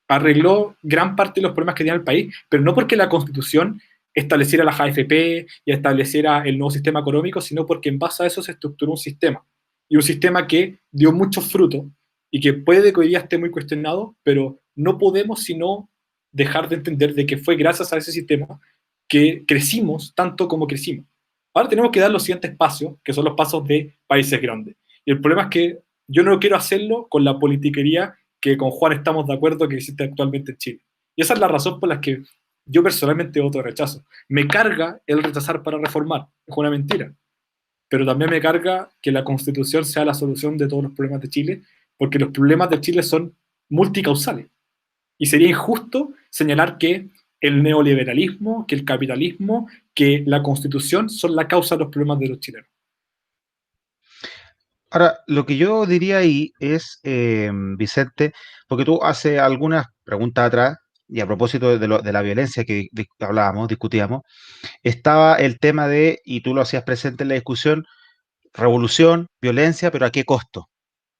arregló gran parte de los problemas que tenía el país, pero no porque la Constitución estableciera las AFP y estableciera el nuevo sistema económico, sino porque en base a eso se estructuró un sistema. Y un sistema que dio muchos frutos y que puede que hoy día esté muy cuestionado, pero no podemos sino dejar de entender de que fue gracias a ese sistema que crecimos tanto como crecimos. Ahora tenemos que dar los siguientes pasos, que son los pasos de países grandes. Y el problema es que yo no quiero hacerlo con la politiquería que con Juan estamos de acuerdo que existe actualmente en Chile. Y esa es la razón por la que yo personalmente voto rechazo. Me carga el rechazar para reformar, es una mentira. Pero también me carga que la Constitución sea la solución de todos los problemas de Chile, porque los problemas de Chile son multicausales. Y sería injusto señalar que el neoliberalismo, que el capitalismo, que la Constitución son la causa de los problemas de los chilenos. Ahora, lo que yo diría ahí es, Vicente, porque tú hace algunas preguntas atrás, y a propósito de la violencia que hablábamos, discutíamos, estaba el tema de, y tú lo hacías presente en la discusión, revolución, violencia, pero ¿a qué costo?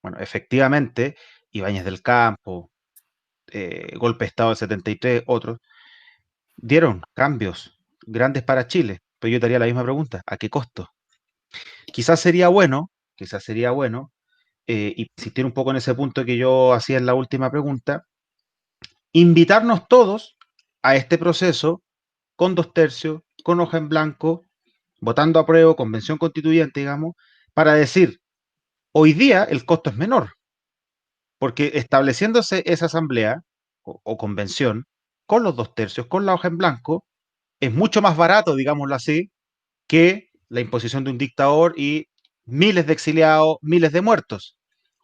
Bueno, efectivamente, Ibáñez del Campo, golpe de Estado del 73, otros, dieron cambios grandes para Chile, pero yo te haría la misma pregunta, ¿a qué costo? Quizás sería bueno, y insistir un poco en ese punto que yo hacía en la última pregunta, invitarnos todos a este proceso con 2/3, con hoja en blanco, votando a prueba, convención constituyente, digamos, para decir, hoy día el costo es menor, porque estableciéndose esa asamblea o convención, con los 2/3, con la hoja en blanco, es mucho más barato, digámoslo así, que la imposición de un dictador y miles de exiliados, miles de muertos.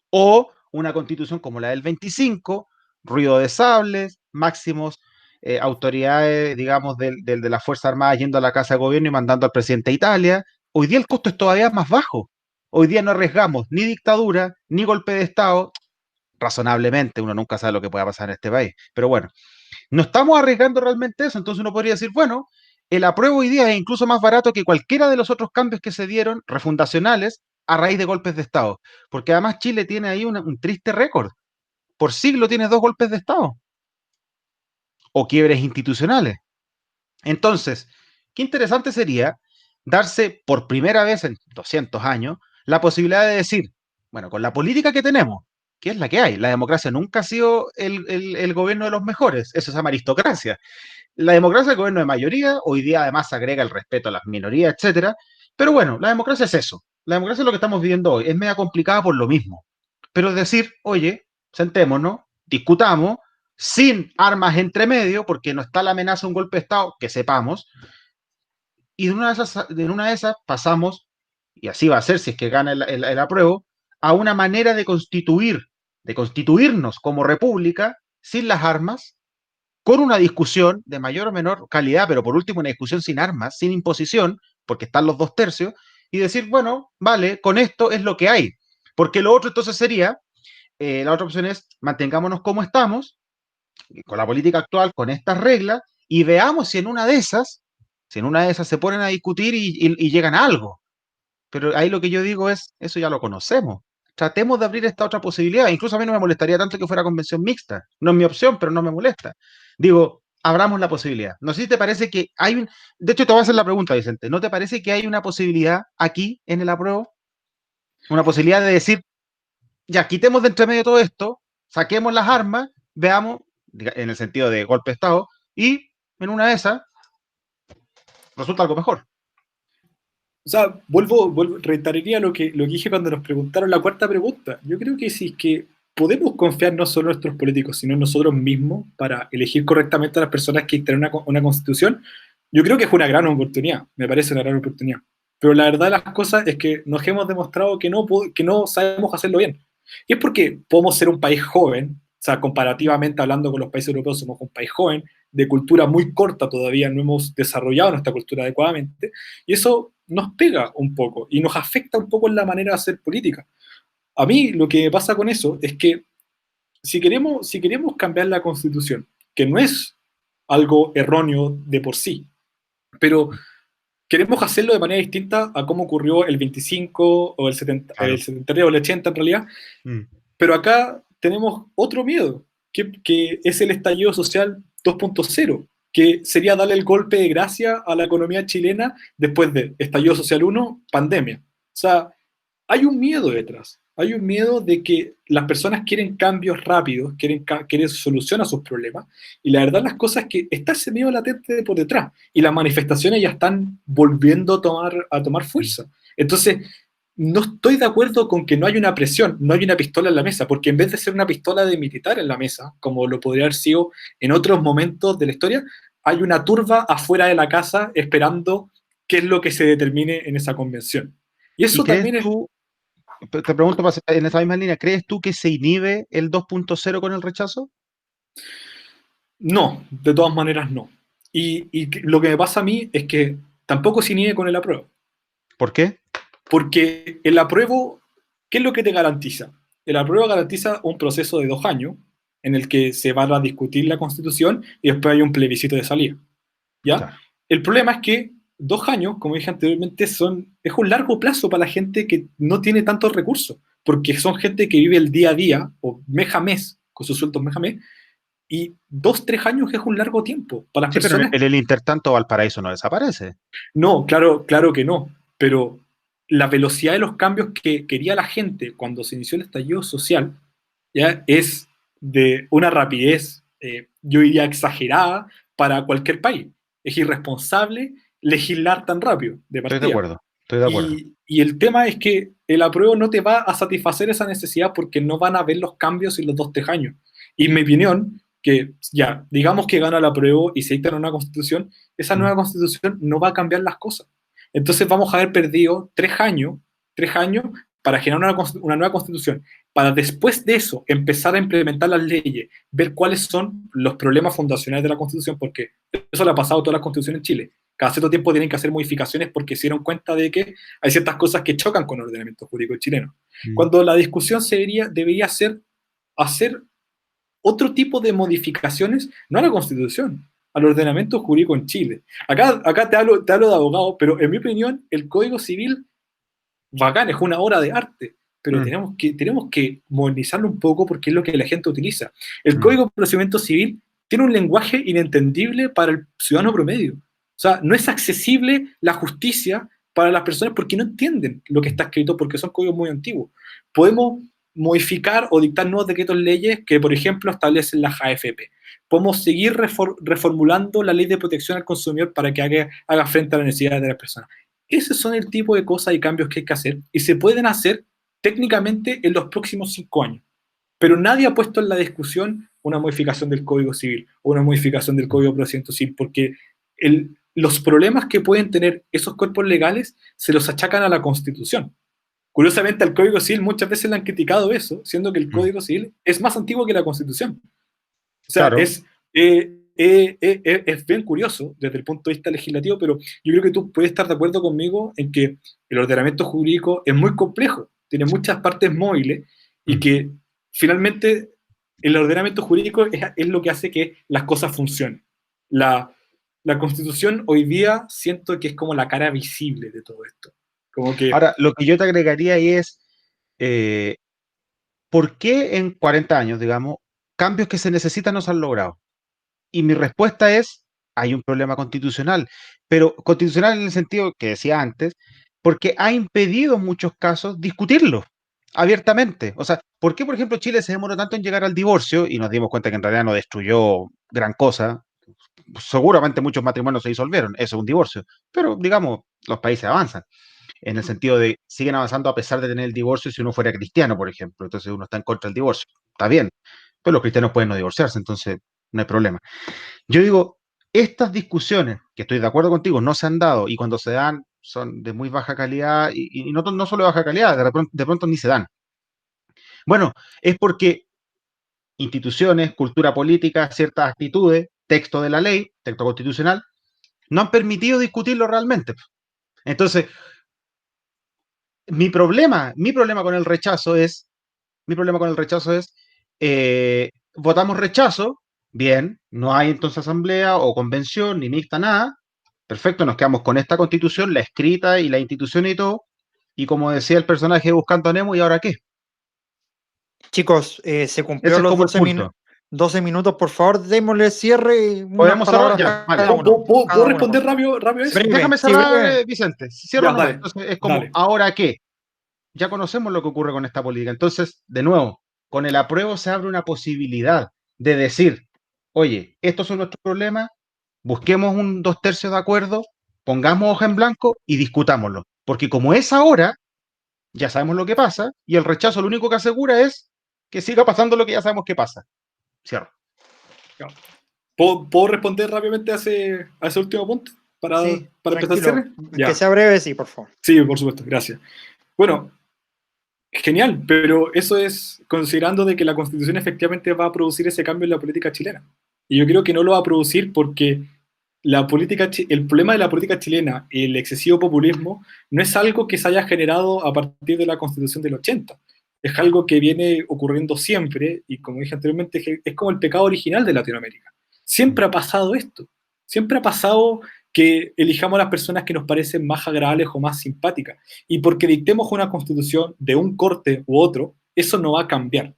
O una constitución como la del 25, ruido de sables, máximos autoridades, digamos, de la Fuerza Armada yendo a la Casa de Gobierno y mandando al presidente de Italia. Hoy día el costo es todavía más bajo. Hoy día no arriesgamos ni dictadura, ni golpe de Estado, razonablemente, uno nunca sabe lo que pueda pasar en este país. Pero bueno, no estamos arriesgando realmente eso, entonces uno podría decir, bueno, el apruebo hoy día es incluso más barato que cualquiera de los otros cambios que se dieron, refundacionales, a raíz de golpes de Estado. Porque además Chile tiene ahí un triste récord. Por siglo tiene 2 golpes de Estado. O quiebres institucionales. Entonces, qué interesante sería darse por primera vez en 200 años la posibilidad de decir, bueno, con la política que tenemos, que es la que hay, la democracia nunca ha sido el gobierno de los mejores, eso se llama aristocracia. La democracia es el gobierno de mayoría, hoy día además agrega el respeto a las minorías, etcétera. Pero bueno, la democracia es eso. La democracia es lo que estamos viviendo hoy. Es media complicada por lo mismo. Pero es decir, oye, sentémonos, discutamos, sin armas entre medio, porque no está la amenaza de un golpe de Estado, que sepamos, y en una de esas pasamos, y así va a ser si es que gana el apruebo, a una manera de constituirnos como república sin las armas, con una discusión de mayor o menor calidad, pero por último una discusión sin armas, sin imposición, porque están los 2/3, y decir, bueno, vale, con esto es lo que hay. Porque lo otro entonces sería La otra opción es mantengámonos como estamos, con la política actual, con estas reglas, y veamos si en una de esas se ponen a discutir y llegan a algo. Pero ahí lo que yo digo es, eso ya lo conocemos. Tratemos de abrir esta otra posibilidad. Incluso a mí no me molestaría tanto que fuera convención mixta. No es mi opción, pero no me molesta. Digo, abramos la posibilidad. No sé si te parece que hay un... De hecho, te voy a hacer la pregunta, Vicente. ¿No te parece que hay una posibilidad aquí en el apruebo? Una posibilidad de decir, ya, quitemos de entre medio todo esto, saquemos las armas, veamos, en el sentido de golpe de Estado, y en una de esas resulta algo mejor. O sea, reiteraría lo que dije cuando nos preguntaron la cuarta pregunta. Yo creo que sí, que podemos confiar no solo en nuestros políticos, sino en nosotros mismos para elegir correctamente a las personas que dictan una constitución. Yo creo que es una gran oportunidad, me parece una gran oportunidad. Pero la verdad de las cosas es que nos hemos demostrado que no sabemos hacerlo bien. Y es porque podemos ser un país joven, o sea, comparativamente hablando con los países europeos, somos un país joven, de cultura muy corta todavía, no hemos desarrollado nuestra cultura adecuadamente, y eso nos pega un poco y nos afecta un poco en la manera de hacer política. A mí lo que me pasa con eso es que si queremos cambiar la constitución, que no es algo erróneo de por sí, pero queremos hacerlo de manera distinta a cómo ocurrió el 25 o el 70, Claro. el 73 o el 80 en realidad, pero acá tenemos otro miedo, que es el estallido social 2.0, que sería darle el golpe de gracia a la economía chilena después de estallido social 1, pandemia. O sea, hay un miedo detrás. Hay un miedo de que las personas quieren cambios rápidos, quieren solución a sus problemas, y la verdad las cosas es que está ese miedo latente por detrás, y las manifestaciones ya están volviendo a tomar fuerza. Entonces, no estoy de acuerdo con que no hay una presión, no hay una pistola en la mesa, porque en vez de ser una pistola de militar en la mesa, como lo podría haber sido en otros momentos de la historia, hay una turba afuera de la casa esperando qué es lo que se determine en esa convención. Y ¿Y eso crees también es... tú, te pregunto en esa misma línea, ¿crees tú que se inhibe el 2.0 con el rechazo? No, de todas maneras no. Y lo que me pasa a mí es que tampoco se inhibe con el apruebo. ¿Por qué? Porque el apruebo, ¿qué es lo que te garantiza? El apruebo garantiza un proceso de 2 años en el que se va a discutir la Constitución y después hay un plebiscito de salida. ¿Ya? Claro. El problema es que 2 años, como dije anteriormente, es un largo plazo para la gente que no tiene tantos recursos, porque son gente que vive el día a día o mes a mes, con sus sueldos mes a mes, y 2, 3 años es un largo tiempo para las Sí, pero personas. en el intertanto Valparaíso no desaparece. No, claro que no, pero la velocidad de los cambios que quería la gente cuando se inició el estallido social ya es de una rapidez, yo diría exagerada para cualquier país. Es irresponsable legislar tan rápido de Estoy de partida. acuerdo, estoy de acuerdo. Y el tema es que el apruebo no te va a satisfacer esa necesidad porque no van a ver los cambios en los 2, 3 años. Y en mi opinión, que ya, digamos que gana el apruebo y se dicta una constitución, esa nueva constitución no va a cambiar las cosas. Entonces vamos a haber perdido 3 años para generar una nueva constitución, para después de eso empezar a implementar las leyes, ver cuáles son los problemas fundacionales de la constitución, porque eso le ha pasado a todas las constituciones en Chile. Cada cierto tiempo tienen que hacer modificaciones porque se dieron cuenta de que hay ciertas cosas que chocan con el ordenamiento jurídico chileno. Cuando la discusión debería ser hacer otro tipo de modificaciones, no a la Constitución, al ordenamiento jurídico en Chile. Acá te hablo de abogado, pero en mi opinión el Código Civil, bacán, es una obra de arte, pero tenemos que modernizarlo un poco porque es lo que la gente utiliza. El Código de Procedimiento Civil tiene un lenguaje inentendible para el ciudadano promedio. O sea, no es accesible la justicia para las personas porque no entienden lo que está escrito porque son códigos muy antiguos. Podemos modificar o dictar nuevos decretos leyes que, por ejemplo, establecen las AFP. Podemos seguir reformulando la ley de protección al consumidor para que haga frente a las necesidades de las personas. Ese son el tipo de cosas y cambios que hay que hacer y se pueden hacer técnicamente en los próximos 5 años. Pero nadie ha puesto en la discusión una modificación del Código Civil o una modificación del Código de Procedimiento Civil porque los problemas que pueden tener esos cuerpos legales se los achacan a la Constitución. Curiosamente, al Código Civil muchas veces le han criticado eso, siendo que el Código Civil es más antiguo que la Constitución. O sea, Claro. es bien curioso desde el punto de vista legislativo, pero yo creo que tú puedes estar de acuerdo conmigo en que el ordenamiento jurídico es muy complejo, tiene muchas partes móviles y que finalmente el ordenamiento jurídico es lo que hace que las cosas funcionen. La Constitución hoy día siento que es como la cara visible de todo esto. Como que... Ahora, lo que yo te agregaría ahí es, ¿por qué en 40 años, digamos, cambios que se necesitan no se han logrado? Y mi respuesta es, hay un problema constitucional, pero constitucional en el sentido que decía antes, porque ha impedido en muchos casos discutirlo abiertamente. O sea, ¿por qué, por ejemplo, Chile se demoró tanto en llegar al divorcio y nos dimos cuenta que en realidad no destruyó gran cosa? Seguramente muchos matrimonios se disolvieron, eso es un divorcio, pero digamos, los países avanzan en el sentido de siguen avanzando a pesar de tener el divorcio si uno fuera cristiano, por ejemplo. Entonces uno está en contra del divorcio. Está bien, pero los cristianos pueden no divorciarse, entonces no hay problema. Yo digo, estas discusiones, que estoy de acuerdo contigo, no se han dado y cuando se dan son de muy baja calidad y no, no solo de baja calidad, de pronto ni se dan. Bueno, es porque instituciones, cultura política, ciertas actitudes, texto de la ley, texto constitucional, no han permitido discutirlo realmente. Entonces, mi problema con el rechazo es, votamos rechazo, bien, no hay entonces asamblea o convención, ni mixta, nada, perfecto, nos quedamos con esta constitución, la escrita y la institución y todo, y como decía el personaje Buscando a Nemo, ¿y ahora qué? Chicos, se Ese cumplieron es los como el 12 punto. 12 minutos, por favor, démosle cierre y unas ¿Podemos cerrar? palabras Ya, vale. cada uno. ¿Puedo Cada uno, responder por favor. rápido eso? Breve, Déjame sí, cerrar, breve. Vicente. Cierro Ya, nomás. dale, Entonces es como, dale. ¿ahora qué? Ya conocemos lo que ocurre con esta política. Entonces, de nuevo, con el apruebo se abre una posibilidad de decir, oye, estos son nuestros problemas, busquemos un 2/3 de acuerdo, pongamos hoja en blanco y discutámoslo. Porque como es ahora, ya sabemos lo que pasa y el rechazo lo único que asegura es que siga pasando lo que ya sabemos que pasa. Cierro. ¿Puedo responder rápidamente a ese último punto? Sí, Para empezar el tranquilo. cierre. Que Ya. sea breve, sí, por favor. Sí, por supuesto, gracias. Bueno, genial, pero eso es considerando de que la Constitución efectivamente va a producir ese cambio en la política chilena. Y yo creo que no lo va a producir porque el problema de la política chilena, el excesivo populismo, no es algo que se haya generado a partir de la Constitución del 80. Es algo que viene ocurriendo siempre y, como dije anteriormente, es como el pecado original de Latinoamérica. Siempre ha pasado esto. Siempre ha pasado que elijamos a las personas que nos parecen más agradables o más simpáticas. Y porque dictemos una constitución de un corte u otro, eso no va a cambiar.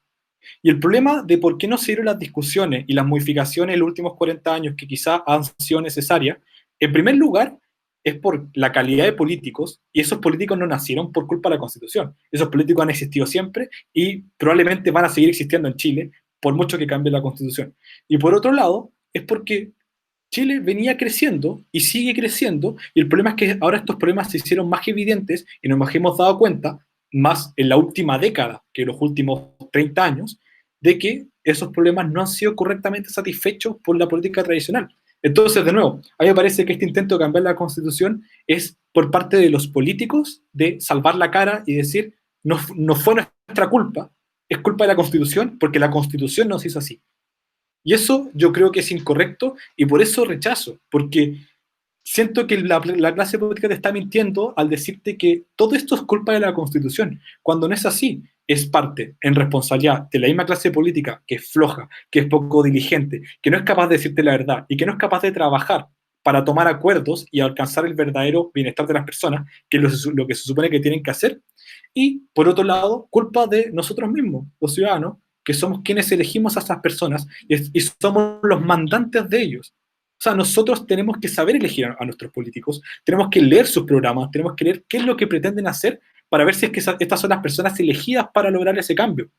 Y el problema de por qué no se dieron las discusiones y las modificaciones en los últimos 40 años que quizás han sido necesarias, en primer lugar, es por la calidad de políticos, y esos políticos no nacieron por culpa de la Constitución. Esos políticos han existido siempre y probablemente van a seguir existiendo en Chile por mucho que cambie la Constitución. Y por otro lado, es porque Chile venía creciendo y sigue creciendo, y el problema es que ahora estos problemas se hicieron más evidentes y nos hemos dado cuenta, más en la última década que en los últimos 30 años, de que esos problemas no han sido correctamente satisfechos por la política tradicional. Entonces, de nuevo, a mí me parece que este intento de cambiar la Constitución es por parte de los políticos de salvar la cara y decir, no fue nuestra culpa, es culpa de la Constitución porque la Constitución nos hizo así. Y eso yo creo que es incorrecto y por eso rechazo, porque siento que la clase política te está mintiendo al decirte que todo esto es culpa de la Constitución, cuando no es así. Es parte, en responsabilidad de la misma clase política que es floja, que es poco diligente, que no es capaz de decirte la verdad y que no es capaz de trabajar para tomar acuerdos y alcanzar el verdadero bienestar de las personas, que es lo que se supone que tienen que hacer. Y, por otro lado, culpa de nosotros mismos, los ciudadanos, que somos quienes elegimos a esas personas y somos los mandantes de ellos. O sea, nosotros tenemos que saber elegir a nuestros políticos, tenemos que leer sus programas, tenemos que leer qué es lo que pretenden hacer para ver si es que estas son las personas elegidas para lograr ese cambio.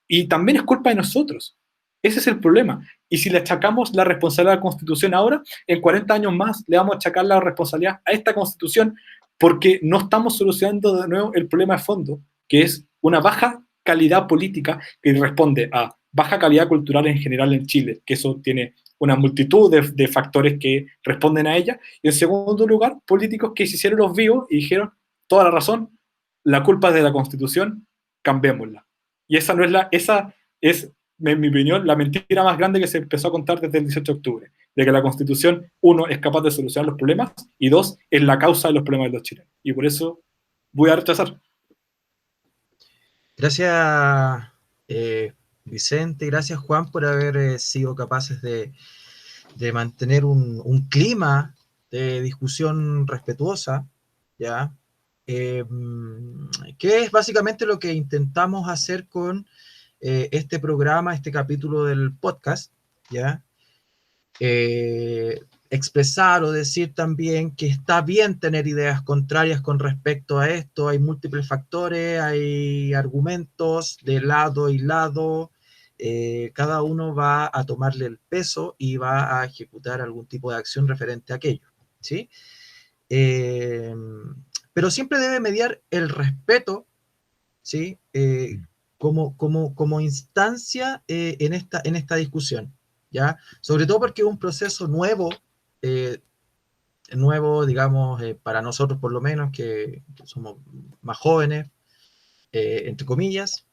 Y también es culpa de nosotros. Ese es el problema. Y si le achacamos la responsabilidad a la Constitución ahora, en 40 años más le vamos a achacar la responsabilidad a esta Constitución porque no estamos solucionando de nuevo el problema de fondo, que es una baja calidad política que responde a baja calidad cultural en general en Chile, que eso tiene una multitud de factores que responden a ella. Y en segundo lugar, políticos que se hicieron los vivos y dijeron, toda la razón, la culpa es de la Constitución, cambiémosla. Y esa es, en mi opinión, la mentira más grande que se empezó a contar desde el 18 de octubre, de que la Constitución, uno, es capaz de solucionar los problemas, y dos, es la causa de los problemas de los chilenos. Y por eso voy a rechazar. Gracias Vicente, gracias Juan por haber sido capaces de mantener un clima de discusión respetuosa, ¿ya? Que es básicamente lo que intentamos hacer con este programa, este capítulo del podcast, ¿ya? Expresar o decir también que está bien tener ideas contrarias con respecto a esto, hay múltiples factores, hay argumentos de lado y lado, cada uno va a tomarle el peso y va a ejecutar algún tipo de acción referente a aquello, ¿sí? Pero siempre debe mediar el respeto, ¿sí? Como instancia en esta discusión, ¿ya? Sobre todo porque es un proceso nuevo, digamos, para nosotros por lo menos, que somos más jóvenes, entre comillas,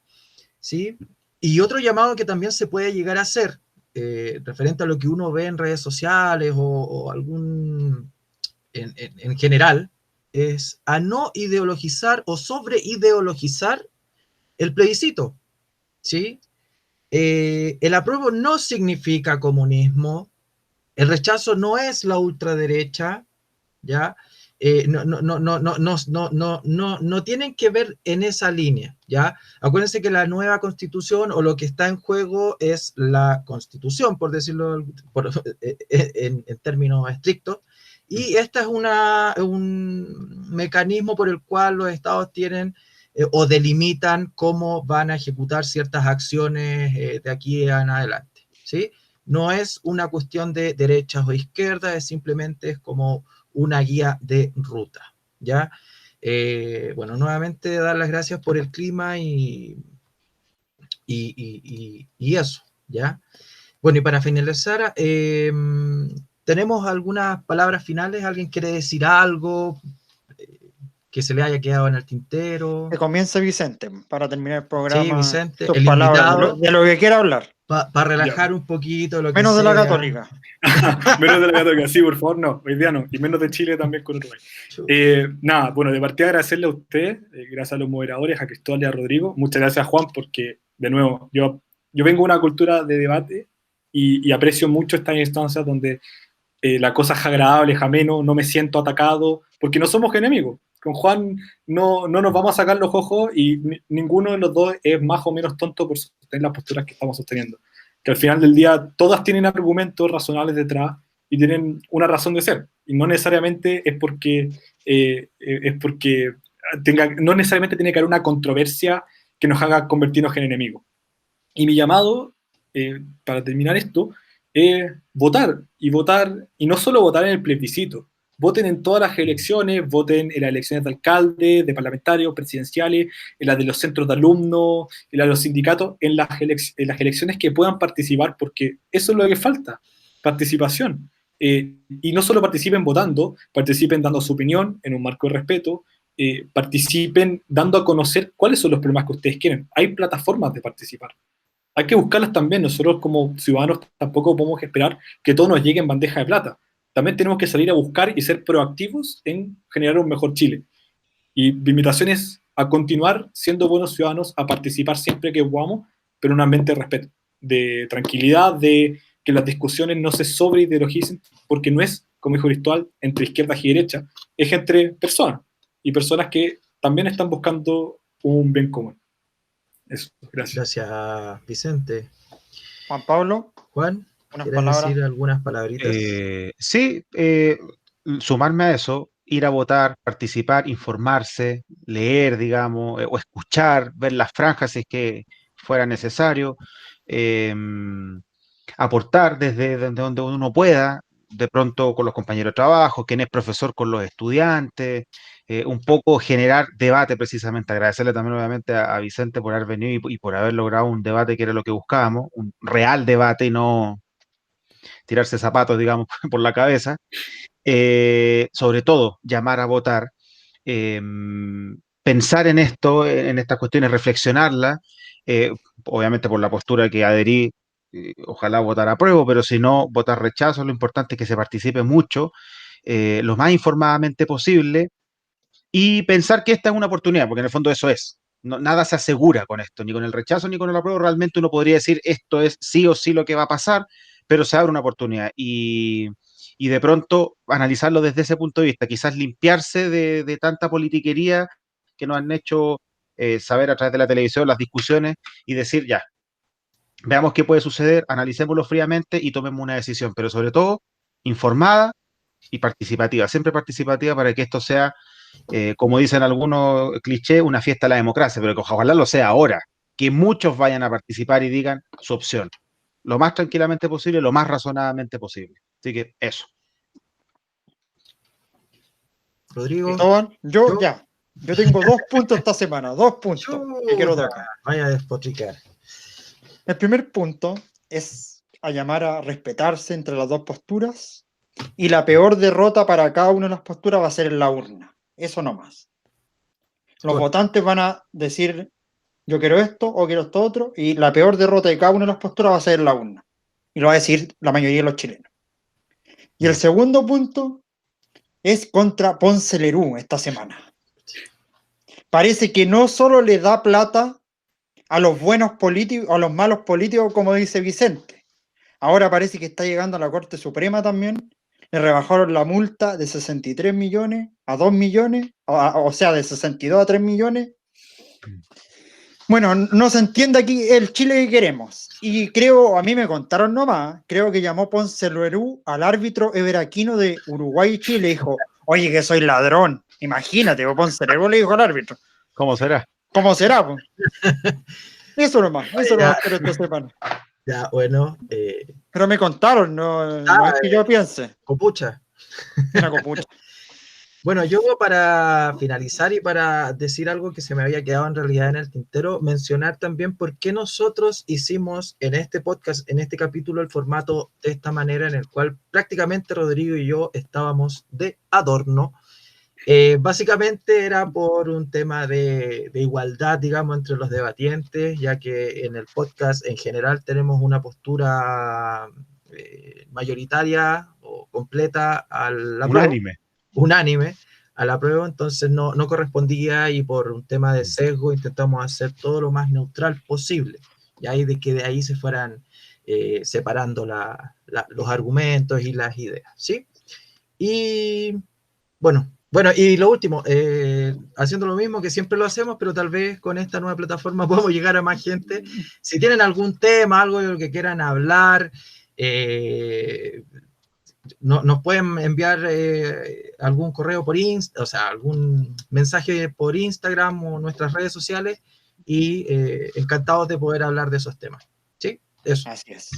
¿sí? Y otro llamado que también se puede llegar a hacer, referente a lo que uno ve en redes sociales o algún, en general, es a no ideologizar o sobre ideologizar el plebiscito, ¿sí? El apruebo no significa comunismo, el rechazo no es la ultraderecha, ¿ya? No tienen que ver en esa línea, ¿ya? Acuérdense que la nueva constitución o lo que está en juego es la constitución, por decirlo en términos estrictos, y este es un mecanismo por el cual los estados tienen o delimitan cómo van a ejecutar ciertas acciones de aquí en adelante, ¿sí? No es una cuestión de derechas o izquierdas, es simplemente como una guía de ruta, ¿ya? Bueno, nuevamente dar las gracias por el clima y eso, ¿ya? Bueno, y para finalizar, ¿tenemos algunas palabras finales? ¿Alguien quiere decir algo que se le haya quedado en el tintero? Que comience Vicente para terminar el Sí, programa. Vicente, Sus el palabras, invitado, de lo que quiera hablar, para relajar un poquito lo que menos de la sea. Católica. Menos de la Católica, sí, por favor, no, hoy día no, y menos de Chile también con Uruguay. Nada, bueno, de partida agradecerle a usted, gracias a los moderadores, a Cristóbal y a Rodrigo, muchas gracias Juan, porque de nuevo, yo vengo de una cultura de debate y aprecio mucho estas instancias donde la cosa es agradable, es ameno, no me siento atacado, porque no somos enemigos. Con Juan no nos vamos a sacar los ojos y ninguno de los dos es más o menos tonto por sostener las posturas que estamos sosteniendo. Que al final del día todas tienen argumentos razonables detrás y tienen una razón de ser. Y no necesariamente no necesariamente tiene que haber una controversia que nos haga convertirnos en enemigos. Y mi llamado, para terminar esto, es votar, y no solo votar en el plebiscito, voten en todas las elecciones, voten en las elecciones de alcalde, de parlamentarios, presidenciales, en las de los centros de alumnos, en las de los sindicatos, en las elecciones que puedan participar, porque eso es lo que falta, participación. Y no solo participen votando, participen dando su opinión en un marco de respeto, participen dando a conocer cuáles son los problemas que ustedes quieren. Hay plataformas de participar, hay que buscarlas también. Nosotros como ciudadanos tampoco podemos esperar que todo nos llegue en bandeja de plata. También tenemos que salir a buscar y ser proactivos en generar un mejor Chile. Y mi invitación es a continuar siendo buenos ciudadanos, a participar siempre que podamos, pero en un ambiente de respeto, de tranquilidad, de que las discusiones no se sobreideologicen, porque no es, como dijo Cristóbal, entre izquierdas y derecha, es entre personas, y personas que también están buscando un bien común. Eso, gracias. Gracias, Vicente. Juan Pablo, Juan, unas ¿quieres palabras. decir algunas palabritas? Sí, sumarme a eso, ir a votar, participar, informarse, leer, digamos, o escuchar, ver las franjas si es que fuera necesario, aportar desde donde uno pueda, de pronto con los compañeros de trabajo, quien es profesor con los estudiantes, un poco generar debate precisamente. Agradecerle también obviamente a Vicente por haber venido y por haber logrado un debate que era lo que buscábamos, un real debate y no tirarse zapatos, digamos, por la cabeza. Sobre todo, llamar a votar, pensar en esto, en estas cuestiones, reflexionarlas, obviamente por la postura que adherí, ojalá votar apruebo, pero si no, votar rechazo. Lo importante es que se participe mucho, lo más informadamente posible, y pensar que esta es una oportunidad, porque en el fondo eso es. nada se asegura con esto, ni con el rechazo ni con el apruebo. Realmente uno podría decir esto es sí o sí lo que va a pasar, pero se abre una oportunidad y de pronto analizarlo desde ese punto de vista, quizás limpiarse de tanta politiquería que nos han hecho saber a través de la televisión, las discusiones, y decir ya, veamos qué puede suceder, analicémoslo fríamente y tomemos una decisión, pero sobre todo informada y participativa, siempre participativa para que esto sea, como dicen algunos clichés, una fiesta de la democracia, pero que ojalá lo sea ahora, que muchos vayan a participar y digan su opción, lo más tranquilamente posible, lo más razonadamente posible. Así que eso. Rodrigo, Cristóbal, yo, yo tengo 2 puntos esta semana, 2 puntos que quiero chuta, tocar. vaya a despotricar. El primer punto es a llamar a respetarse entre las dos posturas y la peor derrota para cada una de las posturas va a ser en la urna. Eso nomás. Los Bueno. votantes van a decir yo quiero esto o quiero esto otro y la peor derrota de cada una de las posturas va a ser en la urna. Y lo va a decir la mayoría de los chilenos. Y el segundo punto es contra Ponce Lerú esta semana. Parece que no solo le da plata a los buenos políticos, a los malos políticos, como dice Vicente. Ahora parece que está llegando a la Corte Suprema también. Le rebajaron la multa de 63 millones a 2 millones, o sea, de 62 a 3 millones. Bueno, no se entiende aquí el Chile que queremos. Y creo, a mí me contaron nomás, creo que llamó Ponce Lerú al árbitro Everaquino de Uruguay y Chile y le dijo, oye, que soy ladrón. Imagínate, Ponce Lerú le dijo al árbitro. ¿Cómo será? ¿Cómo será? Po? Eso nomás pero esta semana. Ya, bueno. Pero me contaron, no es que yo piense. Copucha. Una copucha. Bueno, yo para finalizar y para decir algo que se me había quedado en realidad en el tintero, mencionar también por qué nosotros hicimos en este podcast, en este capítulo, el formato de esta manera, en el cual prácticamente Rodrigo y yo estábamos de adorno. Básicamente era por un tema de igualdad, digamos, entre los debatientes, ya que en el podcast en general tenemos una postura mayoritaria o completa a la unánime a la prueba, entonces no correspondía y por un tema de sesgo intentamos hacer todo lo más neutral posible, y ahí de ahí se fueran separando los argumentos y las ideas, ¿sí? Y bueno, y lo último, haciendo lo mismo que siempre lo hacemos, pero tal vez con esta nueva plataforma podemos llegar a más gente. Si tienen algún tema, algo de lo que quieran hablar, nos pueden enviar algún correo por Instagram, o sea, algún mensaje por Instagram o nuestras redes sociales y encantados de poder hablar de esos temas. ¿Sí? Eso. Así es.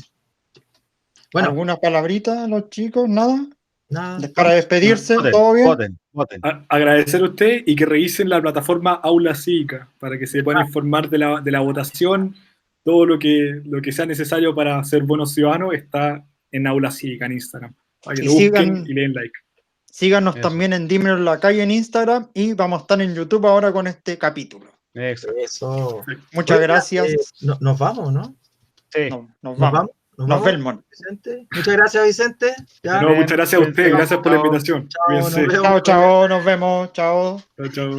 Bueno. ¿Alguna palabrita, los chicos? ¿Nada? Nada. Para despedirse, ¿todo bien? Voten. Agradecer a usted y que revisen la plataforma Aula Cívica para que se puedan informar de la votación. Todo lo que sea necesario para ser buenos ciudadanos está en Aula Cívica en Instagram. Para que lo busquen y le den like. Síganos también en Dímelo en la Calle en Instagram y vamos a estar en YouTube ahora con este capítulo. Eso. Muchas gracias. Nos vamos, ¿no? Sí. Nos vamos. Nos vemos. Muchas gracias, Vicente. Ya. No, muchas gracias a usted. Gracias por la invitación. Chao, nos vemos. Chao. Chao.